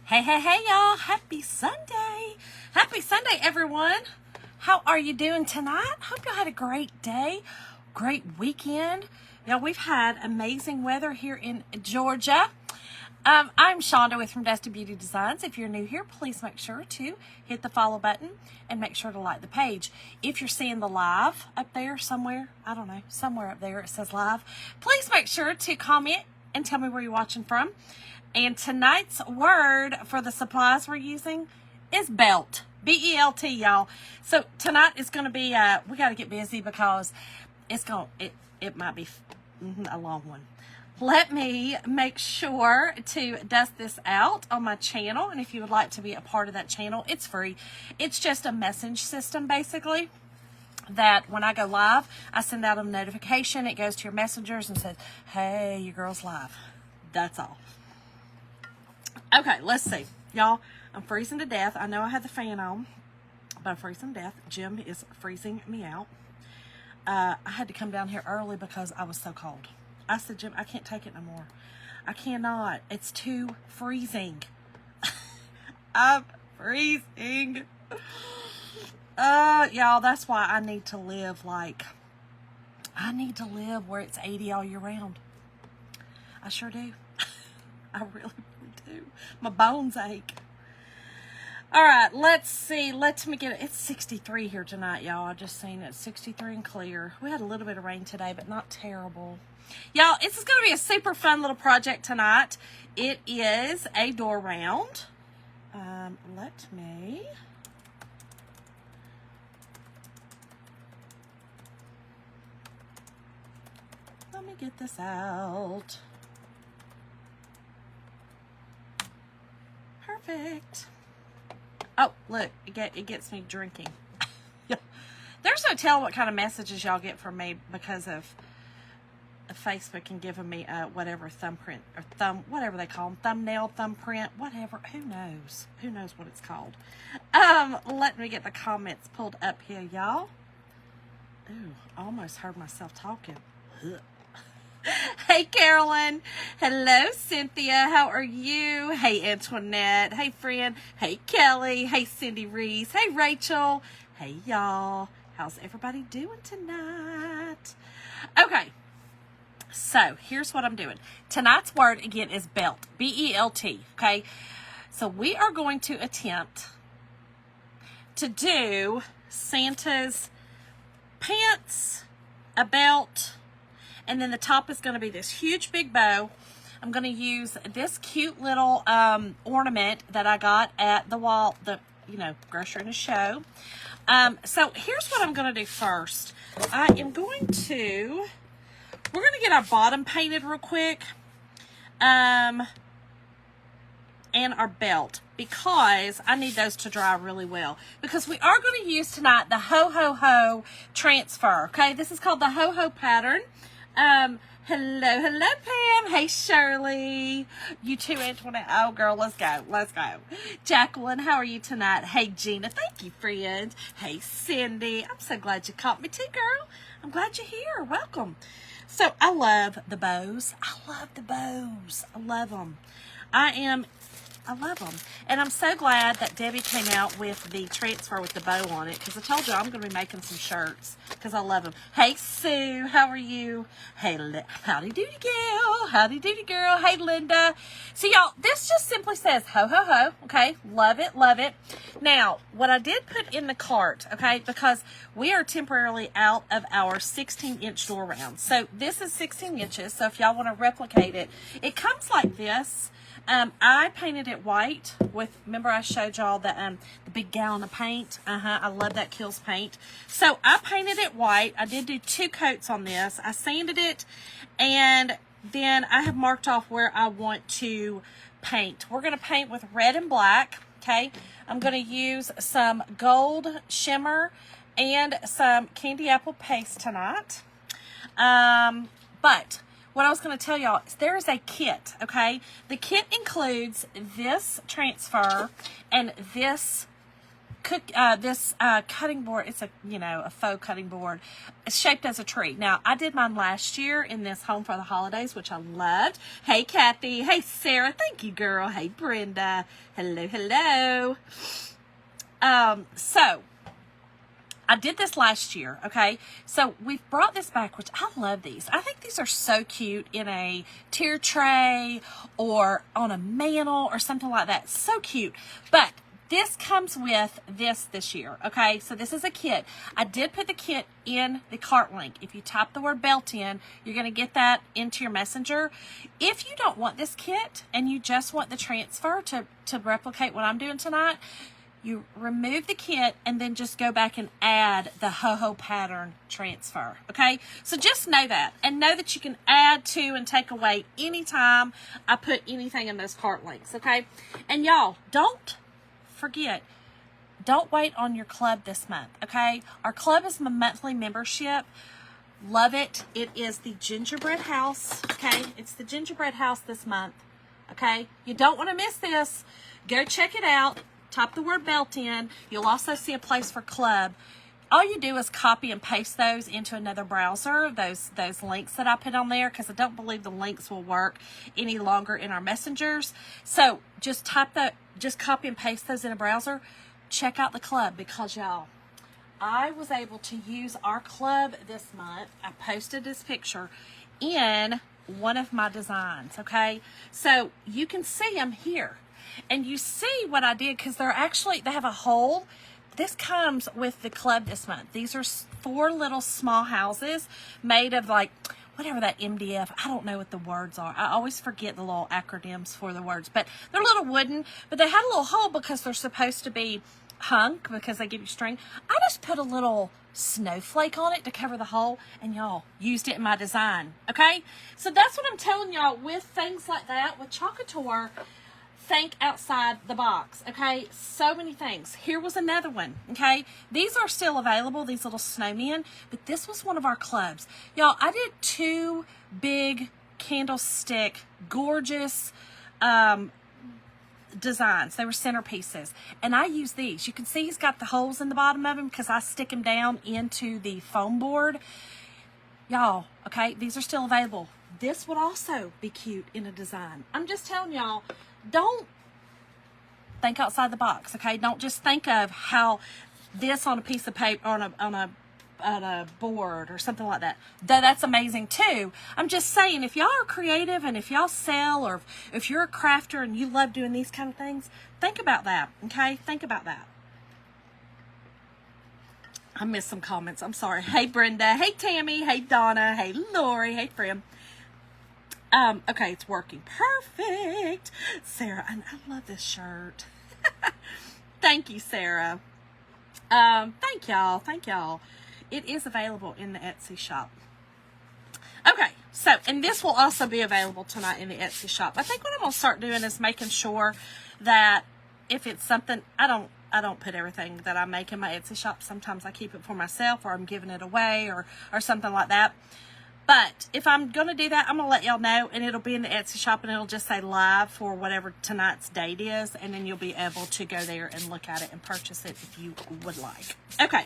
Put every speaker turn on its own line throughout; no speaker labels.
Hey, hey, hey, y'all. Happy Sunday. Happy Sunday, everyone. How are you doing tonight? Hope y'all had a great day, great weekend. Y'all, we've had amazing weather here in Georgia. I'm Shonda with From Dusty Beauty Designs. If you're new here, please make sure to hit the follow button and make sure to like the page. If you're seeing the live up there somewhere, I don't know, somewhere up there it says live, please make sure to comment and tell me where you're watching from. And tonight's word for the supplies we're using is belt. B-E-L-T, y'all. So tonight is going to be, we got to get busy because it might be a long one. Let me make sure to dust this out on my channel. And if you would like to be a part of that channel, it's free. It's just a message system, basically, that when I go live, I send out a notification. It goes to your messengers and says, hey, your girl's live. That's all. Okay, let's see. Y'all, I'm freezing to death. I know I had the fan on, but I'm freezing to death. Jim is freezing me out. I had to come down here early because I was so cold. I said, Jim, I can't take it no more. I cannot. It's too freezing. I'm freezing. Y'all, that's why I need to live where it's 80 all year round. I sure do. I really do. My bones ache. All right, let's see. Let me get it. It's 63 here tonight, y'all. I just seen it. 63 and clear. We had a little bit of rain today, but not terrible. Y'all, this is going to be a super fun little project tonight. It is a door round. Let me get this out. Perfect. Oh, look, it gets me drinking. There's no telling what kind of messages y'all get from me because of Facebook and giving me whatever thumbprint or whatever they call them, thumbnail, thumbprint, whatever. Who knows? Who knows what it's called? Let me get the comments pulled up here, y'all. Ooh, almost heard myself talking. Hey, Carolyn. Hello, Cynthia. How are you? Hey, Antoinette. Hey, friend. Hey, Kelly. Hey, Cindy Reese. Hey, Rachel. Hey, y'all. How's everybody doing tonight? Okay. So, here's what I'm doing. Tonight's word, again, is belt. B-E-L-T. Okay? So, we are going to attempt to do Santa's pants, a belt, and then the top is going to be this huge big bow. I'm going to use this cute little ornament that I got at the grocery in a show. So here's what I'm going to do first. We're going to get our bottom painted real quick. And our belt, because I need those to dry really well, because we are going to use tonight the Ho Ho Ho transfer. Okay, this is called the Ho Ho pattern. Hello Pam. Hey Shirley. You too, Antoinette. Oh girl, let's go. Jacqueline, how are you tonight? Hey Gina, thank you, friend. Hey Cindy, I'm so glad you caught me too, girl. I'm glad you're here. Welcome. So I love the bows. I love them. I love them. And I'm so glad that Debbie came out with the transfer with the bow on it, because I told you I'm going to be making some shirts because I love them. Hey, Sue. How are you? Hey, howdy doody girl. Howdy doody girl. Hey, Linda. So, y'all, this just simply says ho, ho, ho. Okay? Love it. Now, what I did put in the cart, okay, because we are temporarily out of our 16-inch door round. So, this is 16 inches. So, if y'all want to replicate it, it comes like this. I painted it white with, remember I showed y'all the big gallon of paint? I love that Kills paint. So I painted it white. I did do 2 coats on this. I sanded it, and then I have marked off where I want to paint. We're going to paint with red and black, okay? I'm going to use some gold shimmer and some candy apple paste tonight. But what I was going to tell y'all is there is a kit, okay? The kit includes this transfer and this cutting board. It's a, you know, a faux cutting board. It's shaped as a tree. Now, I did mine last year in this Home for the Holidays, which I loved. Hey, Kathy. Hey, Sarah. Thank you, girl. Hey, Brenda. Hello, hello. So I did this last year, okay? So we've brought this back, which I love these. I think these are so cute in a tier tray or on a mantle or something like that. So cute. But this comes with this year, okay? So this is a kit. I did put the kit in the cart link. If you type the word belt in, you're going to get that into your messenger. If you don't want this kit and you just want the transfer to replicate what I'm doing tonight, you remove the kit and then just go back and add the Ho-Ho pattern transfer, okay? So just know that, and know that you can add to and take away anytime I put anything in those cart links, okay? And y'all, don't forget, don't wait on your club this month, okay? Our club is my monthly membership. Love it. It is the Gingerbread House, okay? It's the Gingerbread House this month, okay? You don't want to miss this. Go check it out. Type the word belt in. You'll also see a place for club. All you do is copy and paste those into another browser, those links that I put on there, because I don't believe the links will work any longer in our messengers. So just copy and paste those in a browser. Check out the club, because y'all, I was able to use our club this month. I posted this picture in one of my designs, okay? So you can see them here. And you see what I did, because they have a hole. This comes with the club this month. These are 4 little small houses made of, like, whatever that MDF, I don't know what the words are. I always forget the little acronyms for the words. But they're little wooden, but they had a little hole because they're supposed to be hung, because they give you string. I just put a little snowflake on it to cover the hole, and y'all, used it in my design, okay? So that's what I'm telling y'all with things like that, with Chocator. Think outside the box, okay? So many things. Here was another one, okay? These are still available, these little snowmen, but this was one of our clubs. Y'all, I did 2 big candlestick, gorgeous designs. They were centerpieces, and I used these. You can see he's got the holes in the bottom of them because I stick them down into the foam board. Y'all, okay, these are still available. This would also be cute in a design. I'm just telling y'all, don't think outside the box, okay? Don't just think of how this on a piece of paper, on a board or something like that. That's amazing too. I'm just saying, if y'all are creative and if y'all sell, or if you're a crafter and you love doing these kind of things, think about that, okay? Think about that. I missed some comments. I'm sorry. Hey, Brenda. Hey, Tammy. Hey, Donna. Hey, Lori. Hey, Frim. Okay, it's working. Perfect. Sarah, I love this shirt. Thank you, Sarah. Thank y'all. Thank y'all. It is available in the Etsy shop. Okay, so, and this will also be available tonight in the Etsy shop. I think what I'm going to start doing is making sure that if it's something, I don't put everything that I make in my Etsy shop. Sometimes I keep it for myself, or I'm giving it away, or something like that. But if I'm going to do that, I'm going to let y'all know, and it'll be in the Etsy shop, and it'll just say live for whatever tonight's date is, and then you'll be able to go there and look at it and purchase it if you would like. Okay,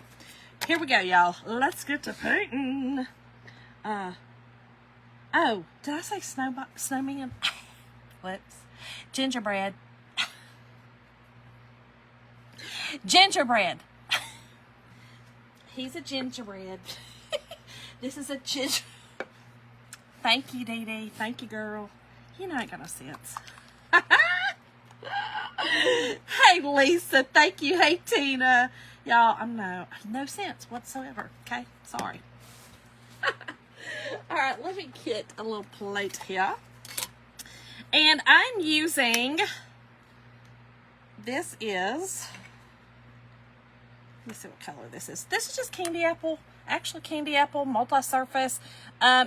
here we go, y'all. Let's get to painting. Oh, did I say snowman? Whoops. Gingerbread. Gingerbread. He's a gingerbread. This is a ginger. Thank you, Dee Dee. Thank you, girl. You know, ain't got no sense. Hey, Lisa. Thank you. Hey, Tina. Y'all, I'm no sense whatsoever. Okay? Sorry. All right, let me get a little plate here. And I'm using, this is, let me see what color this is. This is just candy apple. Actually, candy apple, multi-surface.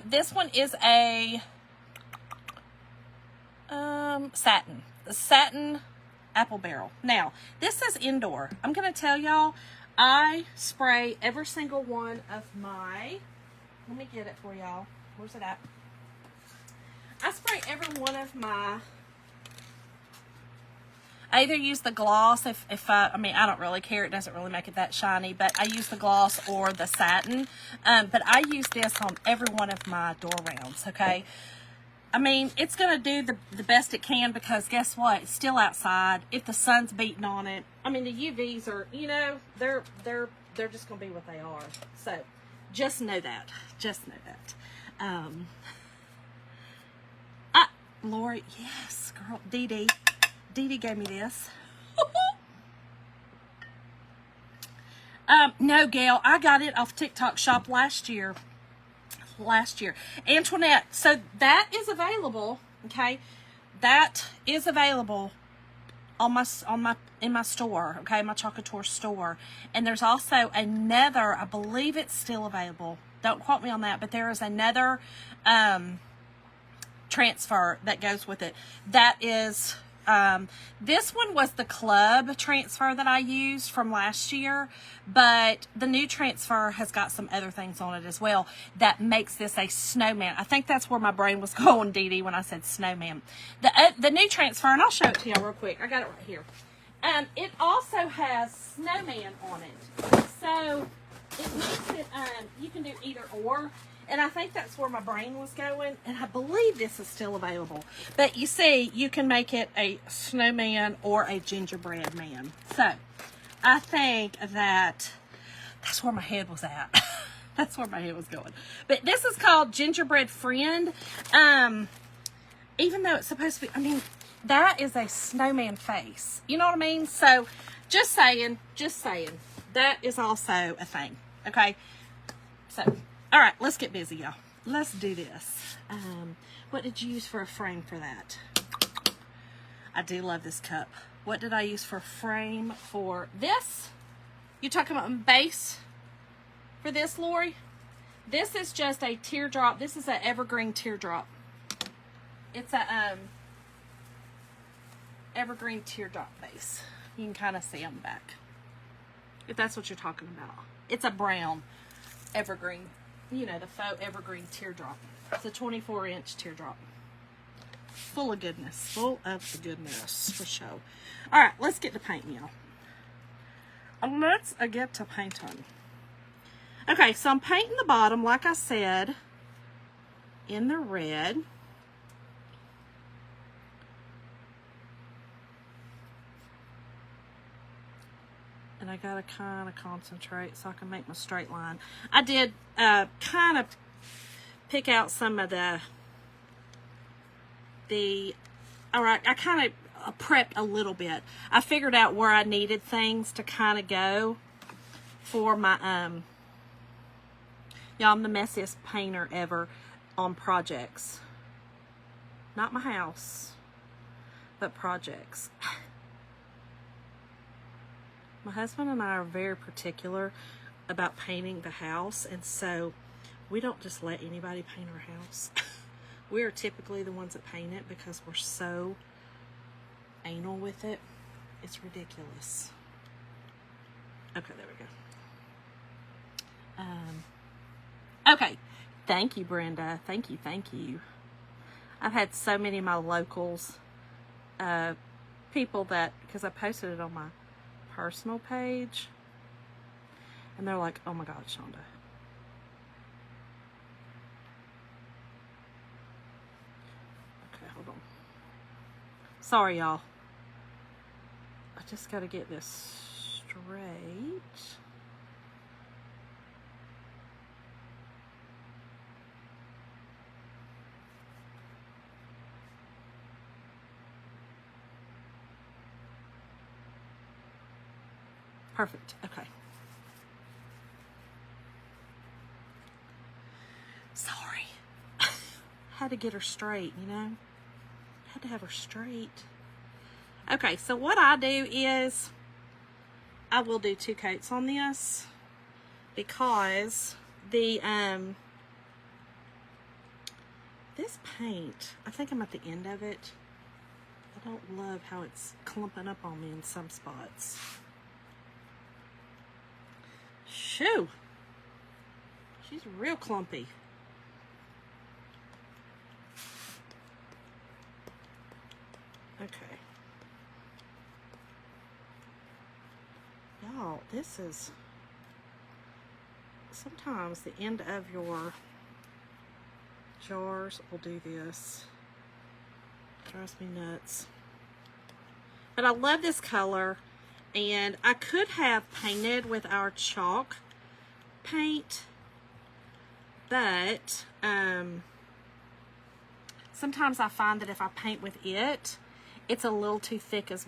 This one is a satin. The satin apple barrel. Now, this says indoor. I'm going to tell y'all, I spray every single one of my, let me get it for y'all. Where's it at? I spray every one of my, I either use the gloss if I mean, I don't really care. It doesn't really make it that shiny, but I use the gloss or the satin. But I use this on every one of my door rounds, okay? I mean, it's going to do the best it can because guess what? It's still outside. If the sun's beating on it, I mean, the UVs are, you know, they're just going to be what they are. So, just know that. Just know that. Lori, yes, girl, Dee Dee gave me this. No, Gail, I got it off TikTok Shop last year. Antoinette, so that is available, okay? That is available in my store, okay? My Chocolate Tour store. And there's also another, I believe it's still available. Don't quote me on that, but there is another transfer that goes with it. That is, this one was the club transfer that I used from last year, but the new transfer has got some other things on it as well that makes this a snowman. I think that's where my brain was going, Dee Dee, when I said snowman. The new transfer, and I'll show it to y'all real quick. I got it right here. It also has snowman on it. So it makes it, you can do either or. And I think that's where my brain was going. And I believe this is still available. But you see, you can make it a snowman or a gingerbread man. So, I think that's where my head was at. That's where my head was going. But this is called Gingerbread Friend. Even though it's supposed to be, I mean, that is a snowman face. You know what I mean? So, just saying. That is also a thing. Okay? So, all right, let's get busy, y'all. Let's do this. What did you use for a frame for that? I do love this cup. What did I use for a frame for this? You talking about base for this, Lori? This is just a teardrop. This is an evergreen teardrop. It's a evergreen teardrop base. You can kind of see on the back, if that's what you're talking about. It's a brown evergreen. You know, the faux evergreen teardrop. It's a 24-inch teardrop. Full of goodness. Full of the goodness, for sure. All right, let's get to painting, y'all. Let's get to painting. Okay, so I'm painting the bottom, like I said, in the red. And I gotta kind of concentrate so I can make my straight line. I did kind of pick out some of all right, I kind of prepped a little bit. I figured out where I needed things to kind of go for my, y'all, I'm the messiest painter ever on projects. Not my house, but projects. My husband and I are very particular about painting the house, and so we don't just let anybody paint our house. We are typically the ones that paint it because we're so anal with it. It's ridiculous. Okay, there we go. Okay, thank you, Brenda. Thank you. I've had so many of my locals, people that, because I posted it on my personal page, and they're like, oh my God, Shonda. Okay, hold on. Sorry, y'all. I just got to get this straight. Perfect. Okay. Sorry. Had to get her straight, you know? Had to have her straight. Okay, so what I do is I will do 2 coats on this because the this paint, I think I'm at the end of it. I don't love how it's clumping up on me in some spots. Shoo! She's real clumpy. Okay. y'all, this is, sometimes the end of your jars will do this. Drives me nuts. But I love this color, and I could have painted with our chalk paint, but sometimes I find that if I paint with it, it's a little too thick it's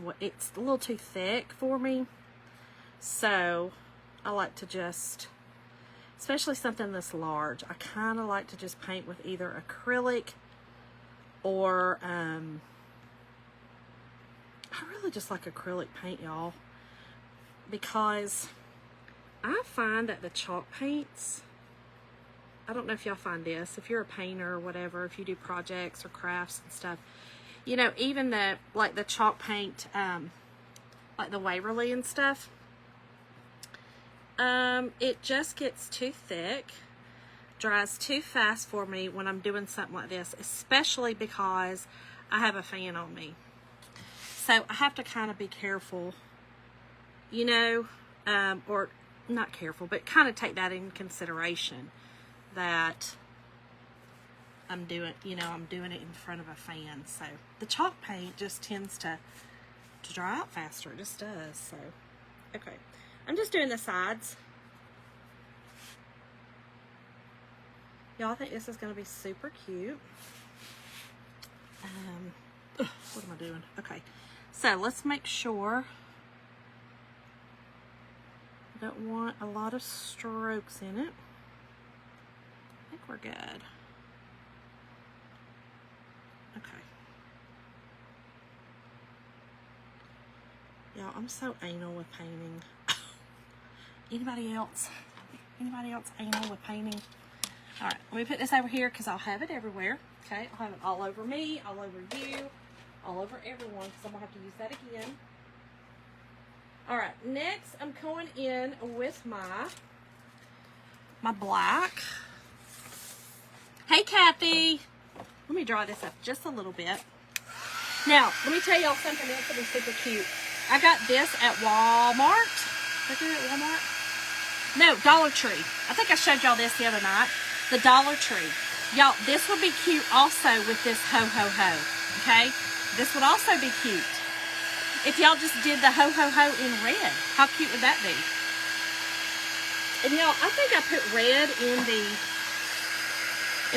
a little too thick for me. So I like to just, especially something this large, I kind of like to just paint with either acrylic or I really just like acrylic paint, y'all, because I find that the chalk paints, I don't know if y'all find this, if you're a painter or whatever, if you do projects or crafts and stuff, you know, even the, like the chalk paint, like the Waverly and stuff, it just gets too thick, dries too fast for me when I'm doing something like this, especially because I have a fan on me. So I have to kind of be careful, you know, or not careful, but kind of take that in consideration, that I'm doing, you know, I'm doing it in front of a fan. So the chalk paint just tends to dry out faster. It just does. So, okay. I'm just doing the sides. Y'all, I think this is going to be super cute. What am I doing? Okay. So let's make sure. I don't want a lot of strokes in it. I think we're good. Okay. Y'all, I'm so anal with painting. Anybody else? Anybody else anal with painting? All right, let me put this over here because I'll have it everywhere. Okay, I'll have it all over me, all over you, all over everyone, because I'm going to have to use that again. All right, next I'm going in with my black. Hey, Kathy. Let me dry this up just a little bit. Now, let me tell y'all something else that is super cute. I got this at Walmart. Did I get it at Walmart? No, Dollar Tree. I think I showed y'all this the other night. The Dollar Tree. Y'all, this would be cute also with this ho-ho-ho. Okay? This would also be cute if y'all just did the ho-ho-ho in red. How cute would that be? And y'all, I think I put red in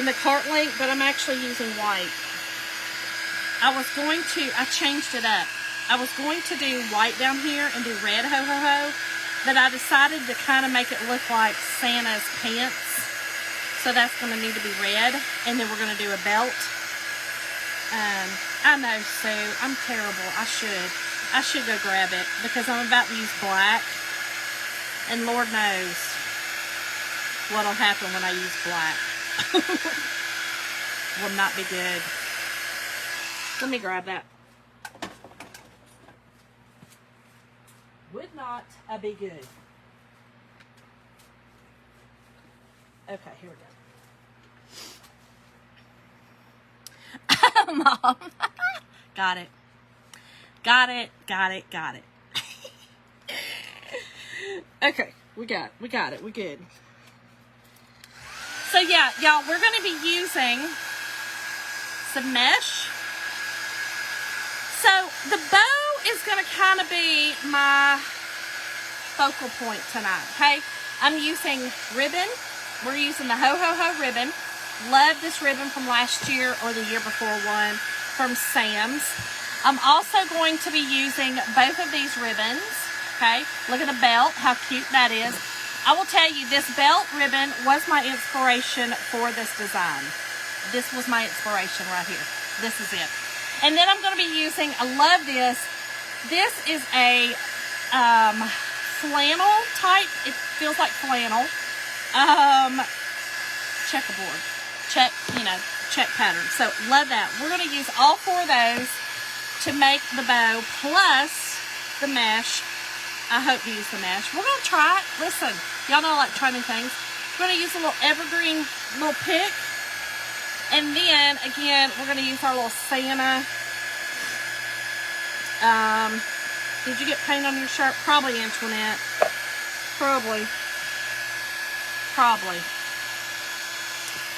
the cart link, but I'm actually using white. I changed it up. I was going to do white down here and do red ho-ho-ho, but I decided to kind of make it look like Santa's pants. So that's going to need to be red, and then we're going to do a belt. I know, Sue, I'm terrible. I should go grab it, because I'm about to use black, and Lord knows what'll happen when I use black. Will not be good. Let me grab that. Would not be good. Okay, here we go. Mom. Got it. Got it. Okay, we got it. We're good. So yeah, y'all, we're going to be using some mesh. So the bow is going to kind of be my focal point tonight, okay? I'm using ribbon. We're using the ho-ho-ho ribbon. Love this ribbon from last year or the year before one from Sam's. I'm also going to be using both of these ribbons, okay? Look at the belt, how cute that is. I will tell you, this belt ribbon was my inspiration for this design. This was my inspiration right here. This is it. And then I'm going to be using, I love this. This is a flannel type. It feels like flannel. Checkerboard. Check pattern. So love that. We're going to use all four of those to make the bow plus the mesh. I hope you use the mesh. We're going to try it. Listen, y'all know I like trying new things. We're going to use a little evergreen little pick. And then, again, we're going to use our little Santa, Did you get paint on your shirt? Probably, Antoinette. Probably.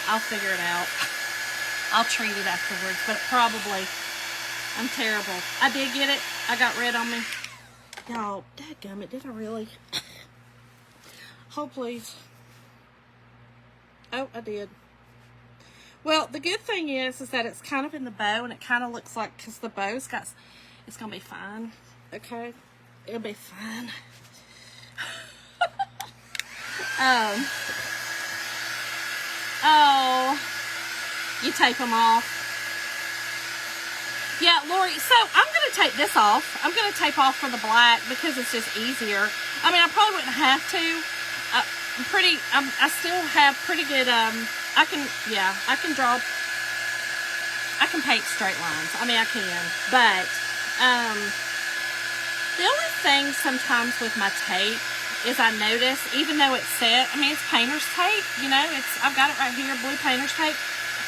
I'll figure it out. I'll treat it afterwards, but probably. I'm terrible. I did get it. I got red on me. Y'all, dadgummit, did I really? Hold, please. Oh, I did. Well, the good thing is that it's kind of in the bow, and it kind of looks like, because the bow's got, it's going to be fine. Okay? It'll be fine. Oh, you tape them off. Yeah, Lori, so I'm going to take this off. I'm going to tape off for the black because it's just easier. I mean, I probably wouldn't have to. I still have pretty good, I can paint straight lines. I mean, I can, but, the only thing sometimes with my tape is I notice, even though it's set, I mean, it's painter's tape, you know, I've got it right here, blue painter's tape,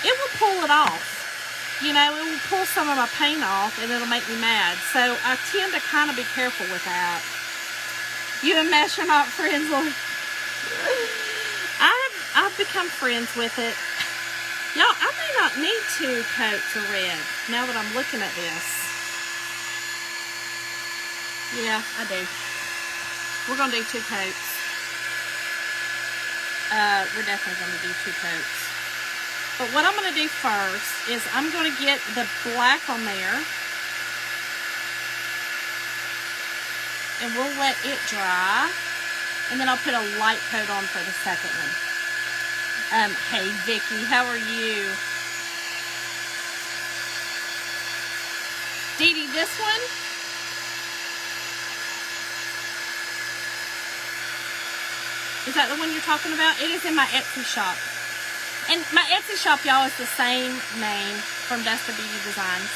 it will pull it off. You know, it will pull some of my paint off, and it'll make me mad. So I tend to kind of be careful with that. You and Mesh are not friends, Lord. I've become friends with it. Y'all, I may not need 2 coats of red now that I'm looking at this. Yeah, I do. We're going to do 2 coats. We're definitely going to do 2 coats. But what I'm going to do first is I'm going to get the black on there. And we'll let it dry. And then I'll put a light coat on for the second one. Hey, Vicki, how are you? Dee Dee, this one? Is that the one you're talking about? It is in my Etsy shop. And my Etsy shop, y'all, is the same name from Desta Beauty Designs.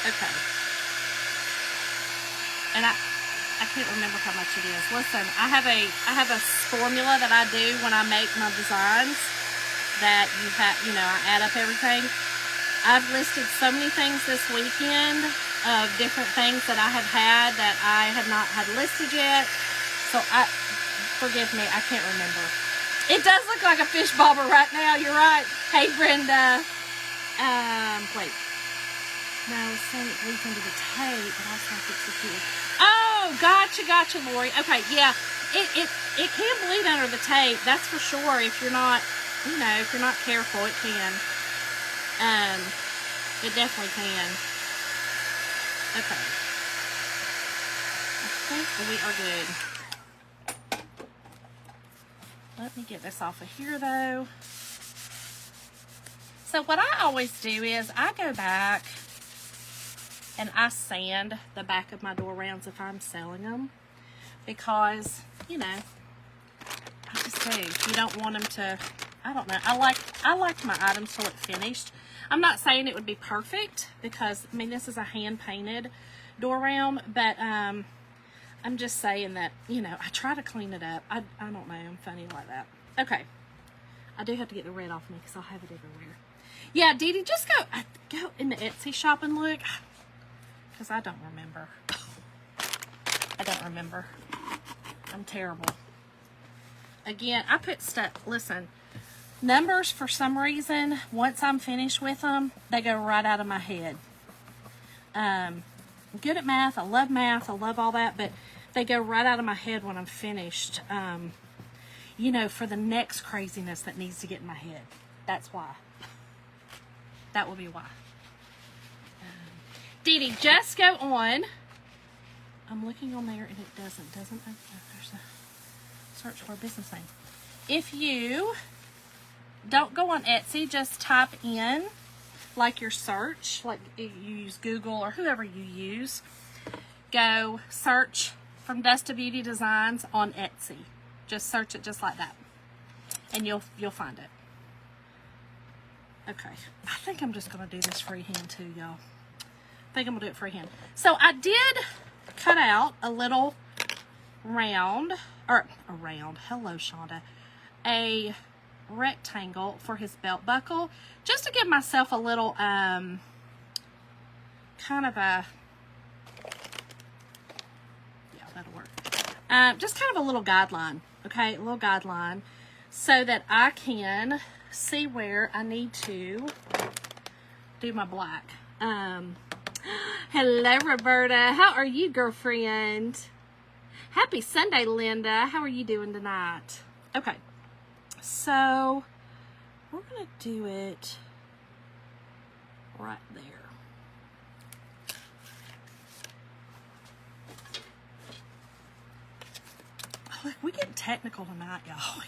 Okay. And I can't remember how much it is. Listen, I have a formula that I do when I make my designs that you know, I add up everything. I've listed so many things this weekend of different things that I have had that I have not had listed yet. So forgive me, I can't remember. It does look like a fish bobber right now, you're right. Hey, Brenda. Wait. No, I was saying it bleeds into the tape, but I was trying to fix it here. Oh, gotcha, Lori. Okay, yeah, it can bleed under the tape, that's for sure. If you're not, you know, if you're not careful, it can. It definitely can. Okay. I think we are good. Let me get this off of here, though. So what I always do is I go back and I sand the back of my door rounds if I'm selling them, because, you know, I just do. You don't want them to, I don't know. I like my items to look finished. I'm not saying it would be perfect because, I mean, this is a hand-painted door round, but I'm just saying that, you know, I try to clean it up. I don't know. I'm funny like that. Okay. I do have to get the red off me because I'll have it everywhere. Yeah, Dee Dee, just go in the Etsy shop and look, because I don't remember. I don't remember. I'm terrible. Again, I put stuff, listen, numbers for some reason, once I'm finished with them, they go right out of my head. I'm good at math. I love math. I love all that, but they go right out of my head when I'm finished. You know, for the next craziness that needs to get in my head. That's why. That will be why. Dee Dee, just go on. I'm looking on there and it doesn't. Oh, there's a search for a business name. If you don't go on Etsy, just type in like your search, like you use Google or whoever you use. Go search from Desta Beauty Designs on Etsy. Just search it just like that, and you'll find it. Okay, I think I'm just gonna do this freehand too, y'all. I think I'm gonna do it freehand. So I did cut out a little round, or a round. Hello, Shonda. A rectangle for his belt buckle, just to give myself a little kind of a, yeah, that'll work. Just kind of a little guideline, okay, a little guideline, so that I can see where I need to do my black. Hello, Roberta. How are you, girlfriend? Happy Sunday, Linda. How are you doing tonight? Okay, so we're gonna do it right there. Look, we getting technical tonight, y'all.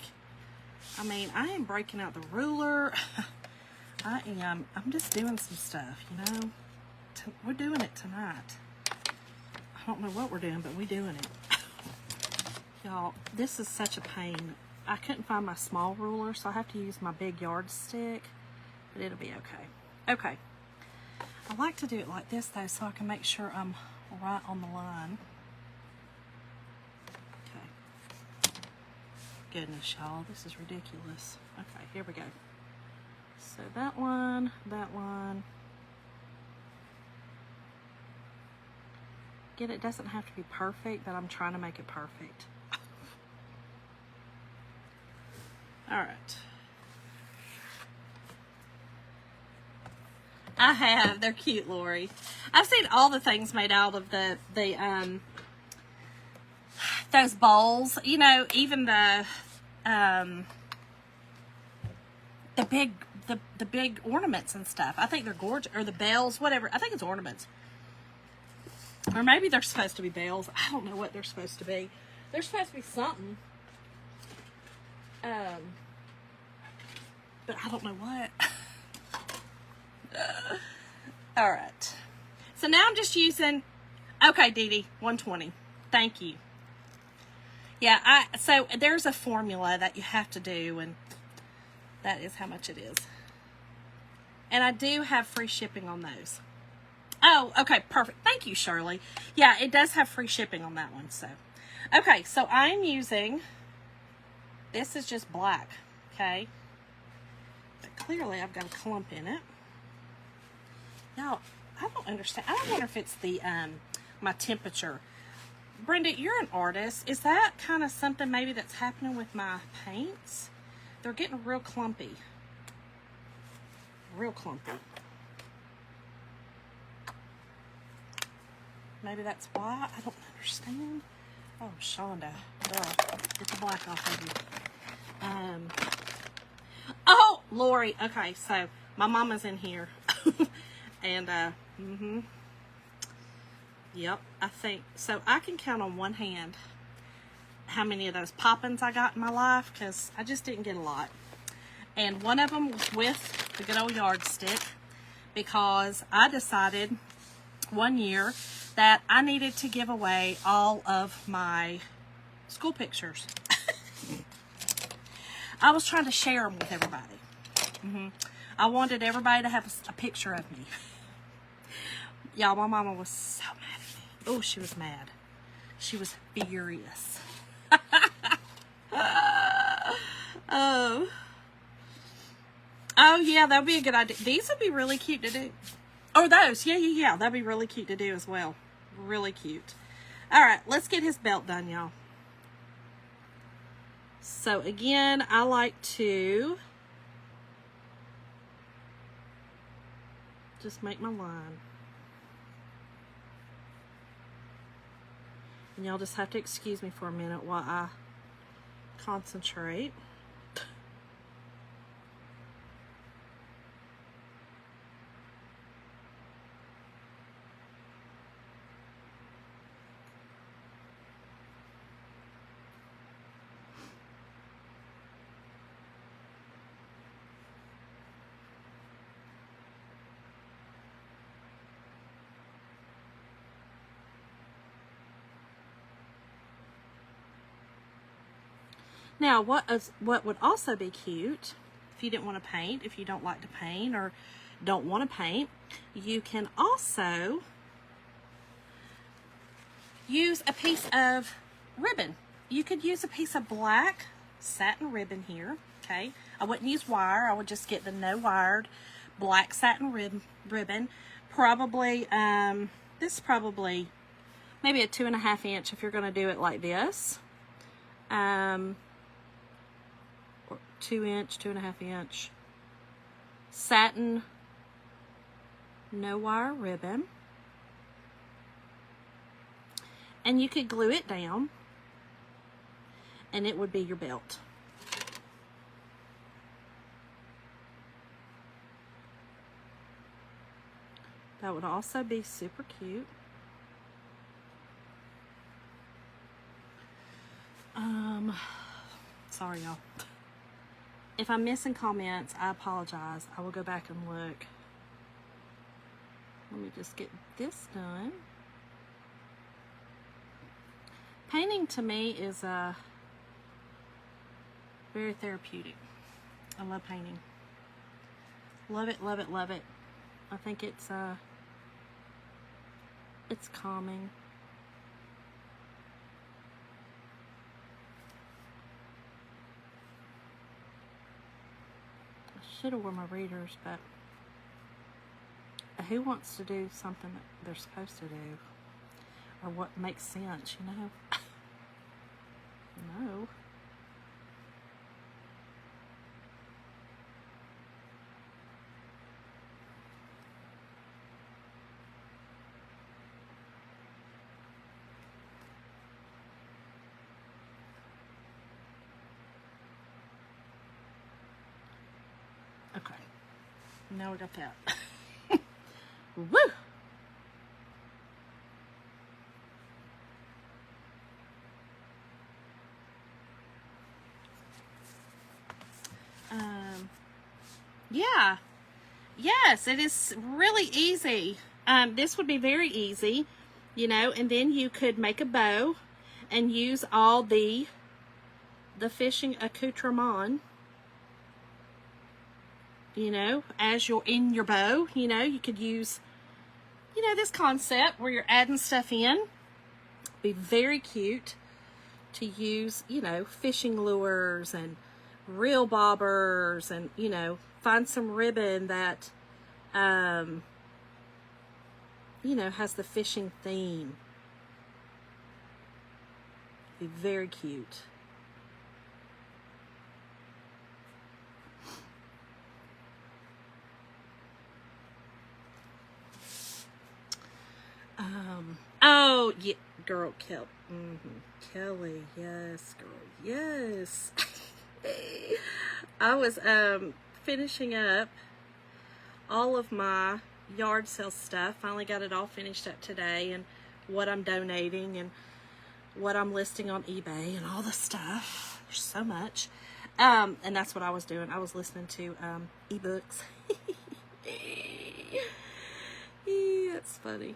I mean, I am breaking out the ruler. I'm just doing some stuff, you know. We're doing it tonight. I don't know what we're doing, but we're doing it. Y'all, this is such a pain. I couldn't find my small ruler, so I have to use my big yardstick, but it'll be okay. Okay. I like to do it like this, though, so I can make sure I'm right on the line. Goodness, y'all, this is ridiculous. Okay, here we go. So that one. Again, it doesn't have to be perfect, but I'm trying to make it perfect. All right. I have. They're cute, Lori. I've seen all the things made out of the those bowls, you know, even the big ornaments and stuff. I think they're gorgeous, or the bells, whatever. I think it's ornaments, or maybe they're supposed to be bells. I don't know what they're supposed to be. They're supposed to be something, but I don't know what. All right. So now I'm just using. Okay, Dee Dee, 120. Thank you. Yeah, so there's a formula that you have to do, and that is how much it is. And I do have free shipping on those. Oh, okay, perfect. Thank you, Shirley. Yeah, it does have free shipping on that one. So, okay, so I'm using, this is just black, okay? But clearly I've got a clump in it. Now, I don't understand. I don't wonder if it's the, my temperature. Brenda, you're an artist. Is that kind of something maybe that's happening with my paints? They're getting real clumpy. Real clumpy. Maybe that's why. I don't understand. Oh, Shonda. Get the black off of you. Oh, Lori. Okay, so my mama's in here. And, yep, I think, so I can count on one hand how many of those pop-ins I got in my life, because I just didn't get a lot. And one of them was with the good old yardstick, because I decided one year that I needed to give away all of my school pictures. I was trying to share them with everybody. I wanted everybody to have a picture of me. Y'all, my mama was so mad at me. Oh, she was mad. She was furious. Oh, yeah, that would be a good idea. These would be really cute to do. Or those. Yeah. That'd be really cute to do as well. Really cute. All right, let's get his belt done, y'all. So, again, I like to just make my line. And y'all just have to excuse me for a minute while I concentrate. Now, what would also be cute, if you didn't want to paint, if you don't like to paint or don't want to paint, you can also use a piece of ribbon. You could use a piece of black satin ribbon here, okay? I wouldn't use wire. I would just get the no wired black satin ribbon. Probably, this is probably maybe a 2.5 inch if you're going to do it like this. 2 inch, 2.5 inch satin no wire ribbon. And you could glue it down and it would be your belt. That would also be super cute. Sorry y'all. If I'm missing comments, I apologize. I will go back and look. Let me just get this done. Painting to me is very therapeutic. I love painting. Love it, love it, love it. I think it's calming. I should have worn my readers, but who wants to do something that they're supposed to do? Or what makes sense, you know? No. Okay. Now we got that. Woo! Yeah. Yes, it is really easy. This would be very easy, you know, and then you could make a bow and use all the fishing accoutrement, you know, as you're in your bow. You know, you could use, you know, this concept where you're adding stuff in. Be very cute to use, you know, fishing lures and reel bobbers, and, you know, find some ribbon that, you know, has the fishing theme. Be very cute. Oh, yeah, girl, Kelly, yes, girl, yes. I was finishing up all of my yard sale stuff. Finally got it all finished up today, and what I'm donating and what I'm listing on eBay and all the stuff. There's so much. And that's what I was doing. I was listening to ebooks. That's funny.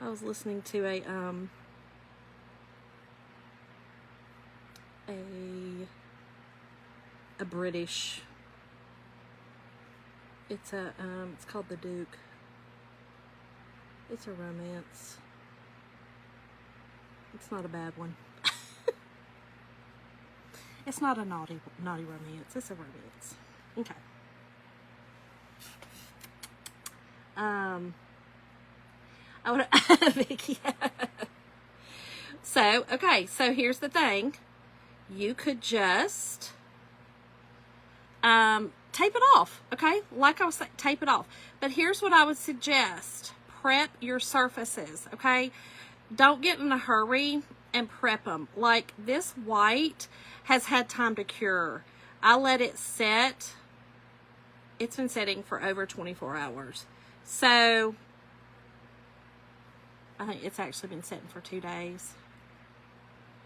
I was listening to a British. It's called The Duke. It's a romance. It's not a bad one. It's not a naughty romance. It's a romance. Okay. I would Vicky. So, okay, so here's the thing. You could just tape it off, okay? Like I was saying, tape it off. But here's what I would suggest. Prep your surfaces, okay? Don't get in a hurry and prep them. Like, this white has had time to cure. I let it set. It's been setting for over 24 hours. So, I think it's actually been setting for 2 days.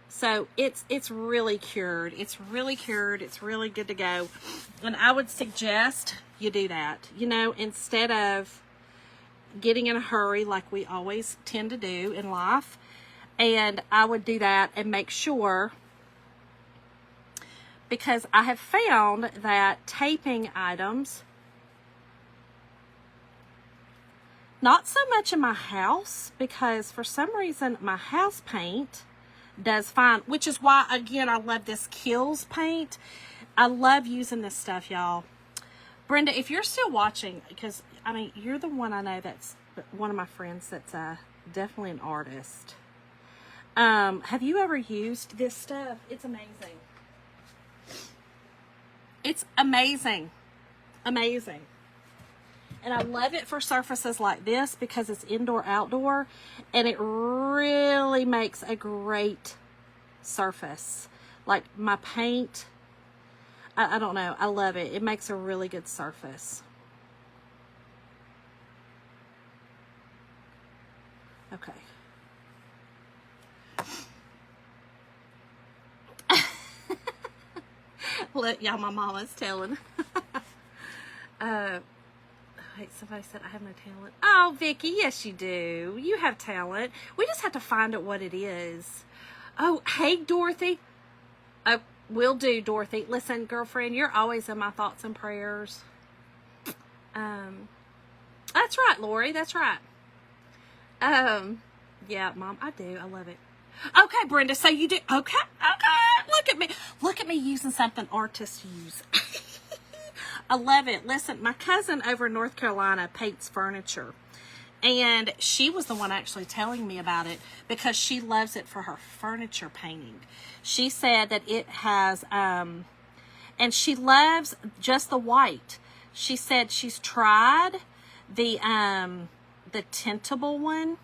So it's really cured. It's really cured. It's really good to go. And I would suggest you do that, you know, instead of getting in a hurry like we always tend to do in life. And I would do that and make sure, because I have found that taping items, not so much in my house, because for some reason my house paint does fine, which is why, again, I love this Kills paint. I love using this stuff, y'all. Brenda, if you're still watching, because, I mean, you're the one I know that's one of my friends that's definitely an artist. Have you ever used this stuff? It's amazing. It's amazing. Amazing. And I love it for surfaces like this because it's indoor, outdoor, and it really makes a great surface. Like my paint, I don't know, I love it. It makes a really good surface. Okay. Look, y'all, my mama's telling. Wait, somebody said I have no talent. Oh, Vicky, yes you do. You have talent. We just have to find out what it is. Oh, hey, Dorothy. Oh, will do, Dorothy. Listen, girlfriend, you're always in my thoughts and prayers. That's right, Lori. That's right. Yeah, Mom, I do. I love it. Okay, Brenda, so you do. Okay. Look at me. Look at me using something artists use. I love it. Listen, my cousin over in North Carolina paints furniture. And she was the one actually telling me about it because she loves it for her furniture painting. She said that it has, and she loves just the white. She said she's tried the tintable one,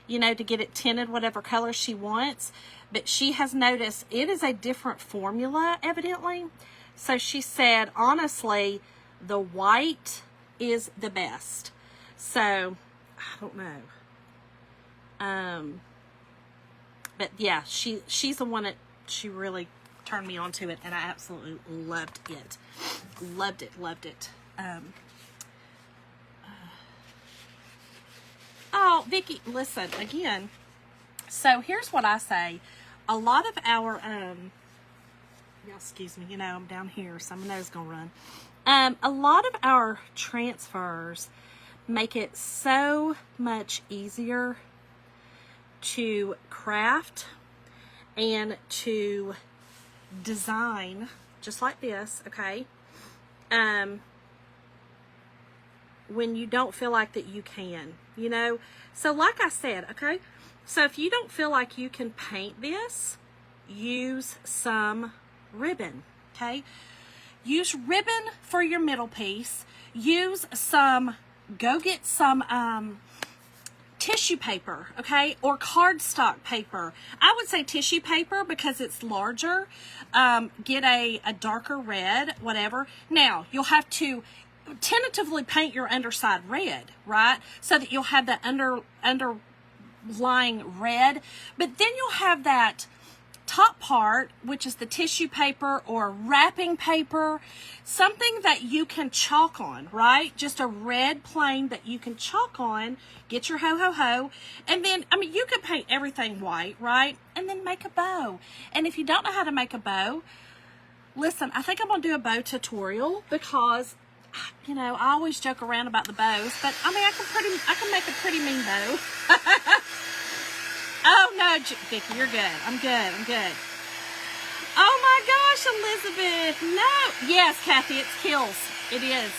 you know, to get it tinted whatever color she wants. But she has noticed it is a different formula, evidently. So she said, honestly, the white is the best. So, I don't know. But yeah, she's the one that she really turned me on to it, and I absolutely loved it. Loved it. Oh, Vicky, listen, again. So here's what I say. A lot of our, y'all excuse me, you know, I'm down here, so my nose gonna run. A lot of our transfers make it so much easier to craft and to design, just like this, okay? When you don't feel like that you can, you know? So like I said, okay? So if you don't feel like you can paint this, use some ribbon, okay? Use ribbon for your middle piece. Use some, go get some tissue paper, okay? Or cardstock paper. I would say tissue paper because it's larger. Get a darker red, whatever. Now, you'll have to tentatively paint your underside red, right? So that you'll have that underlying red. But then you'll have that top part, which is the tissue paper or wrapping paper, something that you can chalk on, right? Just a red plain that you can chalk on. Get your ho-ho-ho. And then, I mean, you could paint everything white, right? And then make a bow. And if you don't know how to make a bow, listen, I think I'm going to do a bow tutorial because, you know, I always joke around about the bows, but I mean, I can make a pretty mean bow. Oh, no, Vicki, you're good. I'm good. Oh, my gosh, Elizabeth. No. Yes, Kathy, it's Kills. It is.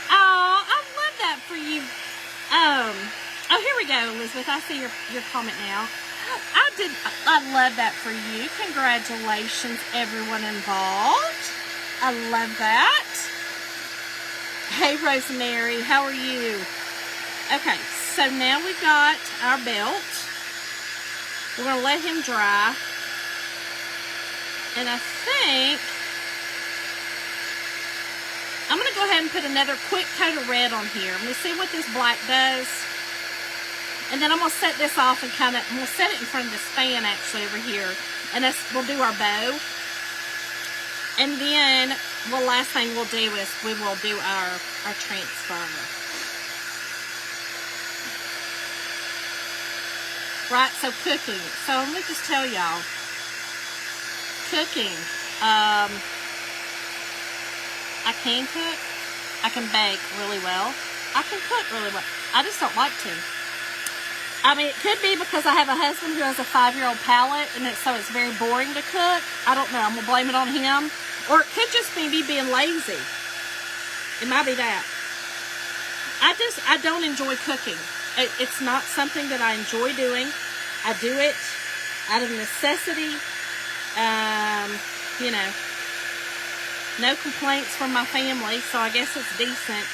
Oh, I love that for you. Oh, here we go, Elizabeth. I see your comment now. I love that for you. Congratulations, everyone involved. I love that. Hey, Rosemary, how are you? Okay, so now we've got our belt. We're going to let him dry. And I think I'm going to go ahead and put another quick coat of red on here. I'm going to see what this black does. And then I'm going to set this off and we'll set it in front of this fan actually over here. And we'll do our bow. And then the last thing we'll do is we will do our transfer. Right, so cooking. So let me just tell y'all. Cooking. I can cook. I can bake really well. I can cook really well. I just don't like to. I mean, it could be because I have a husband who has a 5-year-old palate, and so it's very boring to cook. I don't know. I'm going to blame it on him. Or it could just be me being lazy. It might be that. I don't enjoy cooking. It's not something that I enjoy doing. I do it out of necessity. You know, no complaints from my family, so I guess it's decent.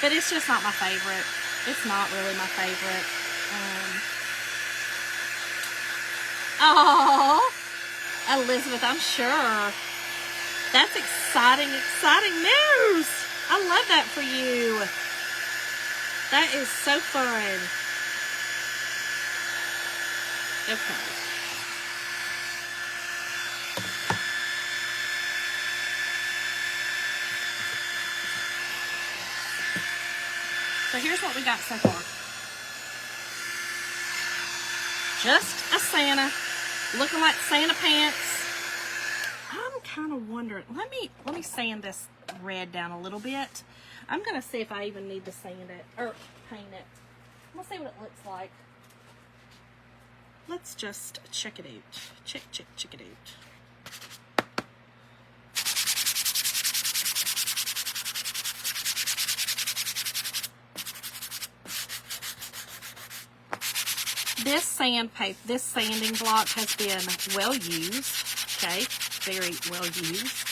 But it's just not my favorite. It's not really my favorite. Oh, Elizabeth, I'm sure. That's exciting news. I love that for you. That is so fun. Okay. So here's what we got so far. Just a Santa, looking like Santa pants. I'm kind of wondering, let me sand this red down a little bit. I'm going to see if I even need to sand it, or paint it. I'm going to see what it looks like. Let's just check it out. Check it out. This sanding block has been well used. Okay, very well used.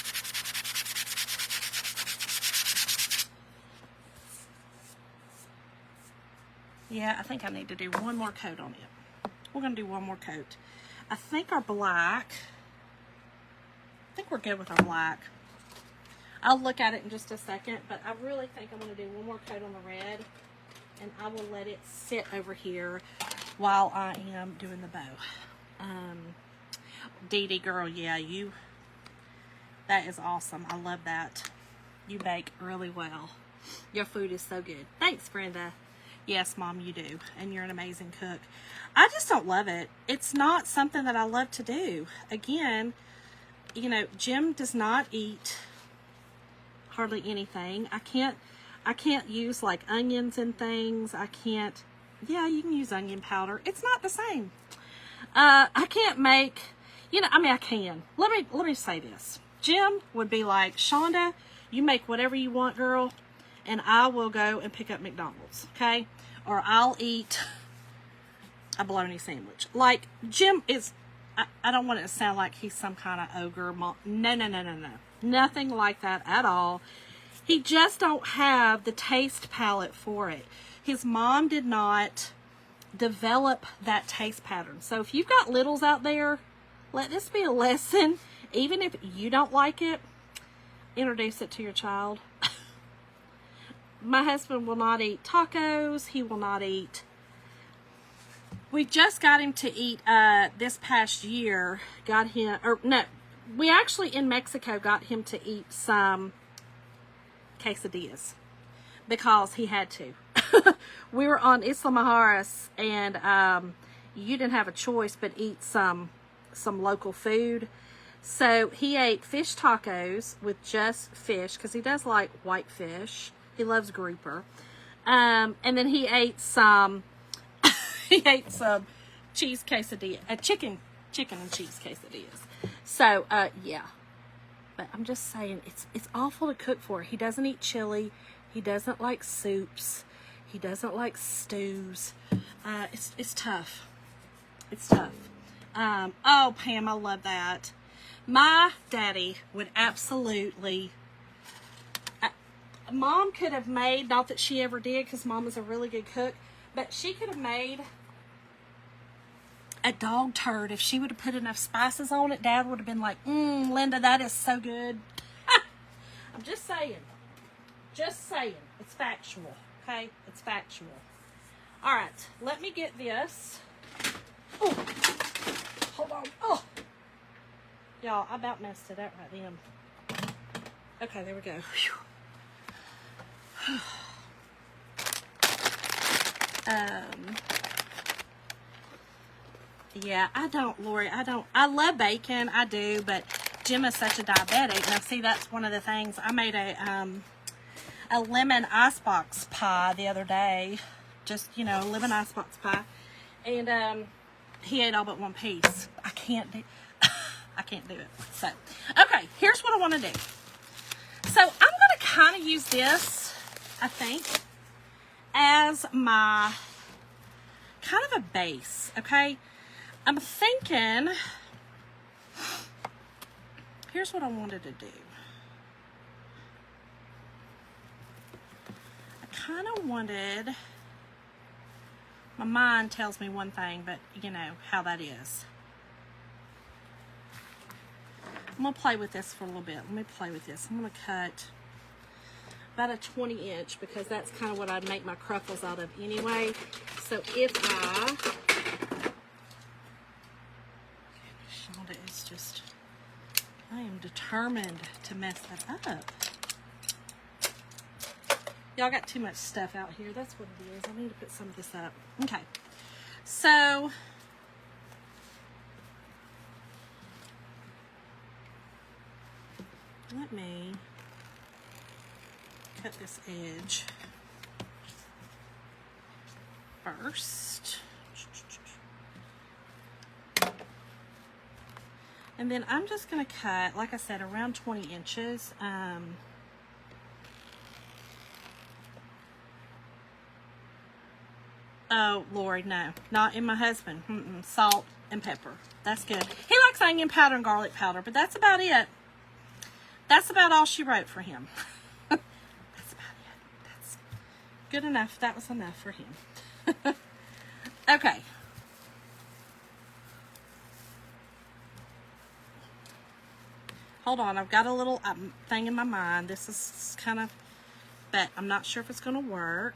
Yeah, I think I need to do one more coat on it. We're going to do one more coat. I think our black, I think we're good with our black. I'll look at it in just a second, but I really think I'm going to do one more coat on the red, and I will let it sit over here while I am doing the bow. Dee Dee girl, yeah, that is awesome. I love that. You bake really well. Your food is so good. Thanks, Brenda. Yes, Mom, you do. And you're an amazing cook. I just don't love it. It's not something that I love to do. Again, you know, Jim does not eat hardly anything. I can't use like onions and things. I can't. Yeah, you can use onion powder. It's not the same. I can't make, you know, I mean, I can. Let me say this. Jim would be like, Shonda, you make whatever you want, girl, and I will go and pick up McDonald's, okay? Or I'll eat a bologna sandwich. Like, Jim is, I don't want it to sound like he's some kind of ogre. No. Nothing like that at all. He just don't have the taste palette for it. His mom did not develop that taste pattern. So if you've got littles out there, let this be a lesson. Even if you don't like it, introduce it to your child. My husband will not eat tacos. He will not eat. We just got him to eat this past year. We actually in Mexico got him to eat some quesadillas because he had to. We were on Isla Mujeres, and you didn't have a choice but eat some local food. So he ate fish tacos with just fish because he does like white fish. He loves grouper. And then he ate some cheese quesadilla, chicken and cheese quesadillas. So yeah. But I'm just saying, it's awful to cook for. He doesn't eat chili. He doesn't like soups. He doesn't like stews. It's tough. It's tough. Oh, Pam, I love that. My daddy would absolutely... Mom could have made, not that she ever did, because Mom is a really good cook, but she could have made a dog turd. If she would have put enough spices on it, Dad would have been like, Linda, that is so good. I'm just saying. Just saying. It's factual. Okay? It's factual. All right. Let me get this. Oh. Hold on. Oh. Y'all, I about messed it up right then. Okay, there we go. Whew. Yeah, Lori, I love bacon, I do, but Jim is such a diabetic. Now, see, that's one of the things. I made a lemon icebox pie the other day. Just, lemon icebox pie. And he ate all but one piece. I can't do it. So, okay, here's what I want to do. So, I'm going to kind of use this, I think, as my kind of a base, okay? I'm thinking, here's what I wanted to do. I kind of wanted, my mind tells me one thing, but you know how that is. I'm going to play with this for a little bit. Let me play with this. I'm going to cut about a 20 inch because that's kind of what I'd make my cruffles out of anyway. So if Shonda is just, I am determined to mess that up. Y'all got too much stuff out here. That's what it is. I need to put some of this up. Okay. So let me cut this edge first. And then I'm just going to cut, like I said, around 20 inches. Oh, Lord, no. Not in my husband. Salt and pepper. That's good. He likes onion powder and garlic powder, but that's about it. That's about all she wrote for him. That's about it. That's good enough. That was enough for him. Okay. Hold on. I've got a little thing in my mind. This is kind of, but I'm not sure if it's going to work.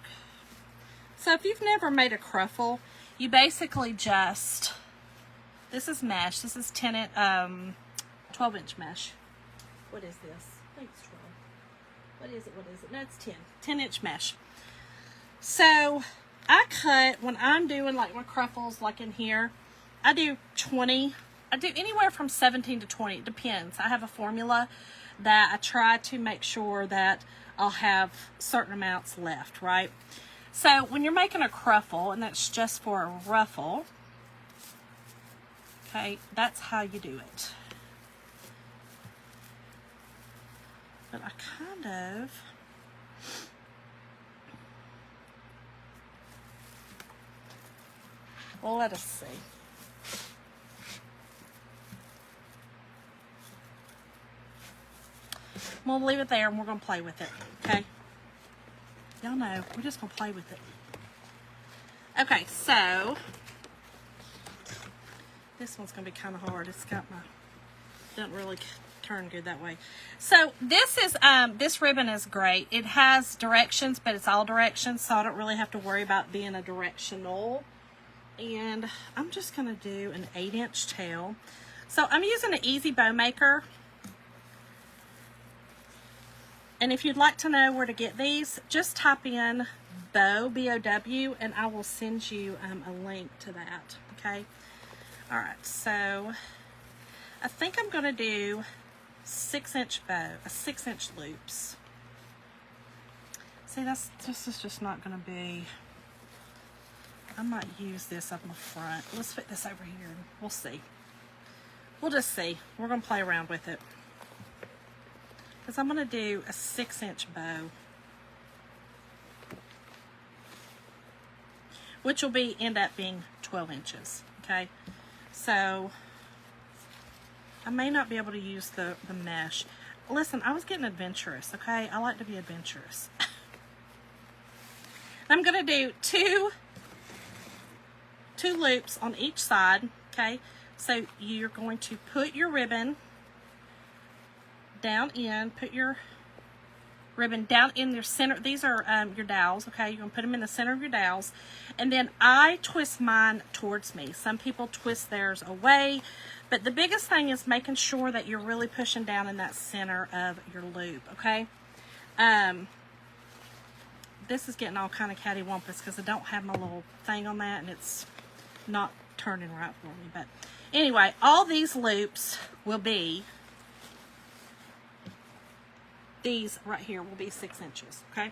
So if you've never made a cruffle, you basically just, this is mesh. This is 12 inch mesh. What is this? I think it's 12. What is it? What is it? No, it's 10. 10 inch mesh. So I cut, when I'm doing like my cruffles like in here, I do 20. I do anywhere from 17 to 20. It depends. I have a formula that I try to make sure that I'll have certain amounts left, right? So when you're making a cruffle, and that's just for a ruffle, okay, that's how you do it. But I kind of, well, let us see. We'll leave it there and we're going to play with it, okay? Y'all know, we're just going to play with it. Okay, so this one's going to be kind of hard. It's got my, doesn't really turn good that way. So this is, this ribbon is great. It has directions, but it's all directions, so I don't really have to worry about being a directional. And I'm just going to do an 8-inch tail. So I'm using an Easy Bow Maker. And if you'd like to know where to get these, just type in bow, B-O-W, and I will send you a link to that, okay? All right, so I think I'm going to do 6-inch bow, 6-inch loops. See, this is just not going to be, I might use this up in the front. Let's fit this over here and we'll see. We'll just see. We're going to play around with it. Because I'm going to do a 6-inch bow, which will end up being 12 inches, okay? So I may not be able to use the mesh. Listen, I was getting adventurous, okay? I like to be adventurous. I'm going to do two loops on each side, okay? So you're going to put your ribbon down in, put your ribbon down in your center. These are your dowels, okay? You're going to put them in the center of your dowels. And then I twist mine towards me. Some people twist theirs away. But the biggest thing is making sure that you're really pushing down in that center of your loop, okay? This is getting all kind of cattywampus because I don't have my little thing on that and it's not turning right for me. But anyway, all these loops will be, these right here will be 6 inches, okay?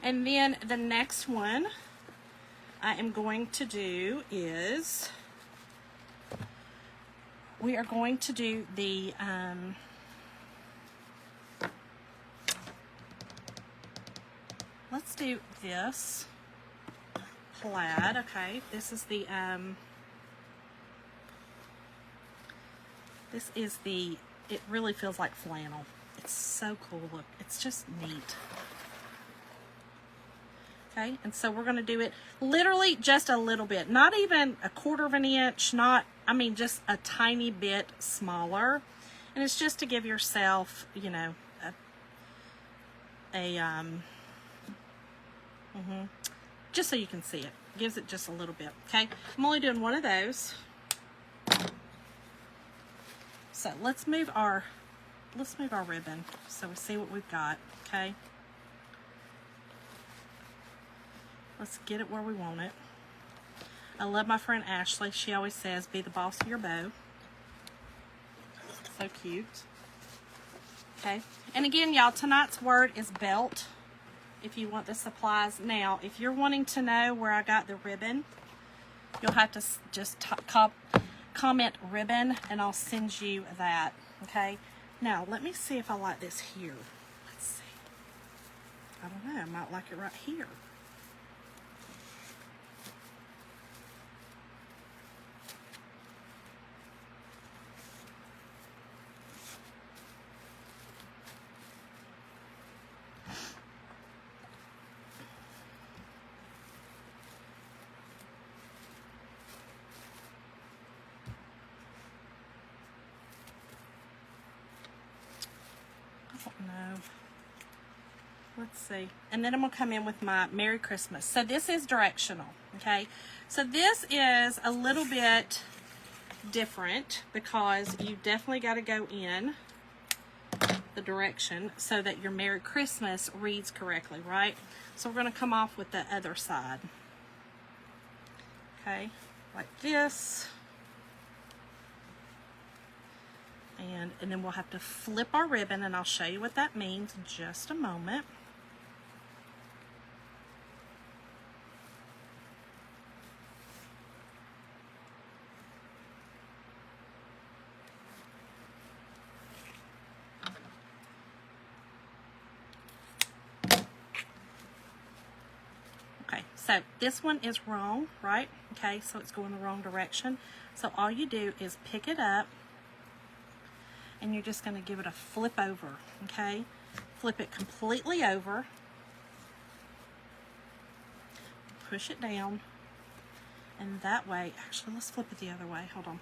And then the next one I am going to do is, we are going to do the, let's do this plaid, okay? This is the, it really feels like flannel. It's so cool, look, it's just neat. Okay, and so we're going to do it literally just a little bit, not even a quarter of an inch, I mean just a tiny bit smaller. And it's just to give yourself, you know, just so you can see it. Gives it just a little bit, okay? I'm only doing one of those. So let's move our ribbon so we see what we've got, okay? Let's get it where we want it. I love my friend Ashley. She always says, be the boss of your bow. So cute. Okay. And again, y'all, tonight's word is belt if you want the supplies. Now, if you're wanting to know where I got the ribbon, you'll have to just comment ribbon and I'll send you that. Okay. Now, let me see if I like this here. Let's see. I don't know. I might like it right here. No. Let's see. And then I'm going to come in with my Merry Christmas. So this is directional, okay? So this is a little bit different because you definitely got to go in the direction so that your Merry Christmas reads correctly, right? So we're going to come off with the other side. Okay, like this. And then we'll have to flip our ribbon, and I'll show you what that means in just a moment. Okay, so this one is wrong, right? Okay, so it's going the wrong direction. So all you do is pick it up, and you're just going to give it a flip over, okay? Flip it completely over. Push it down. And that way, actually, let's flip it the other way. Hold on.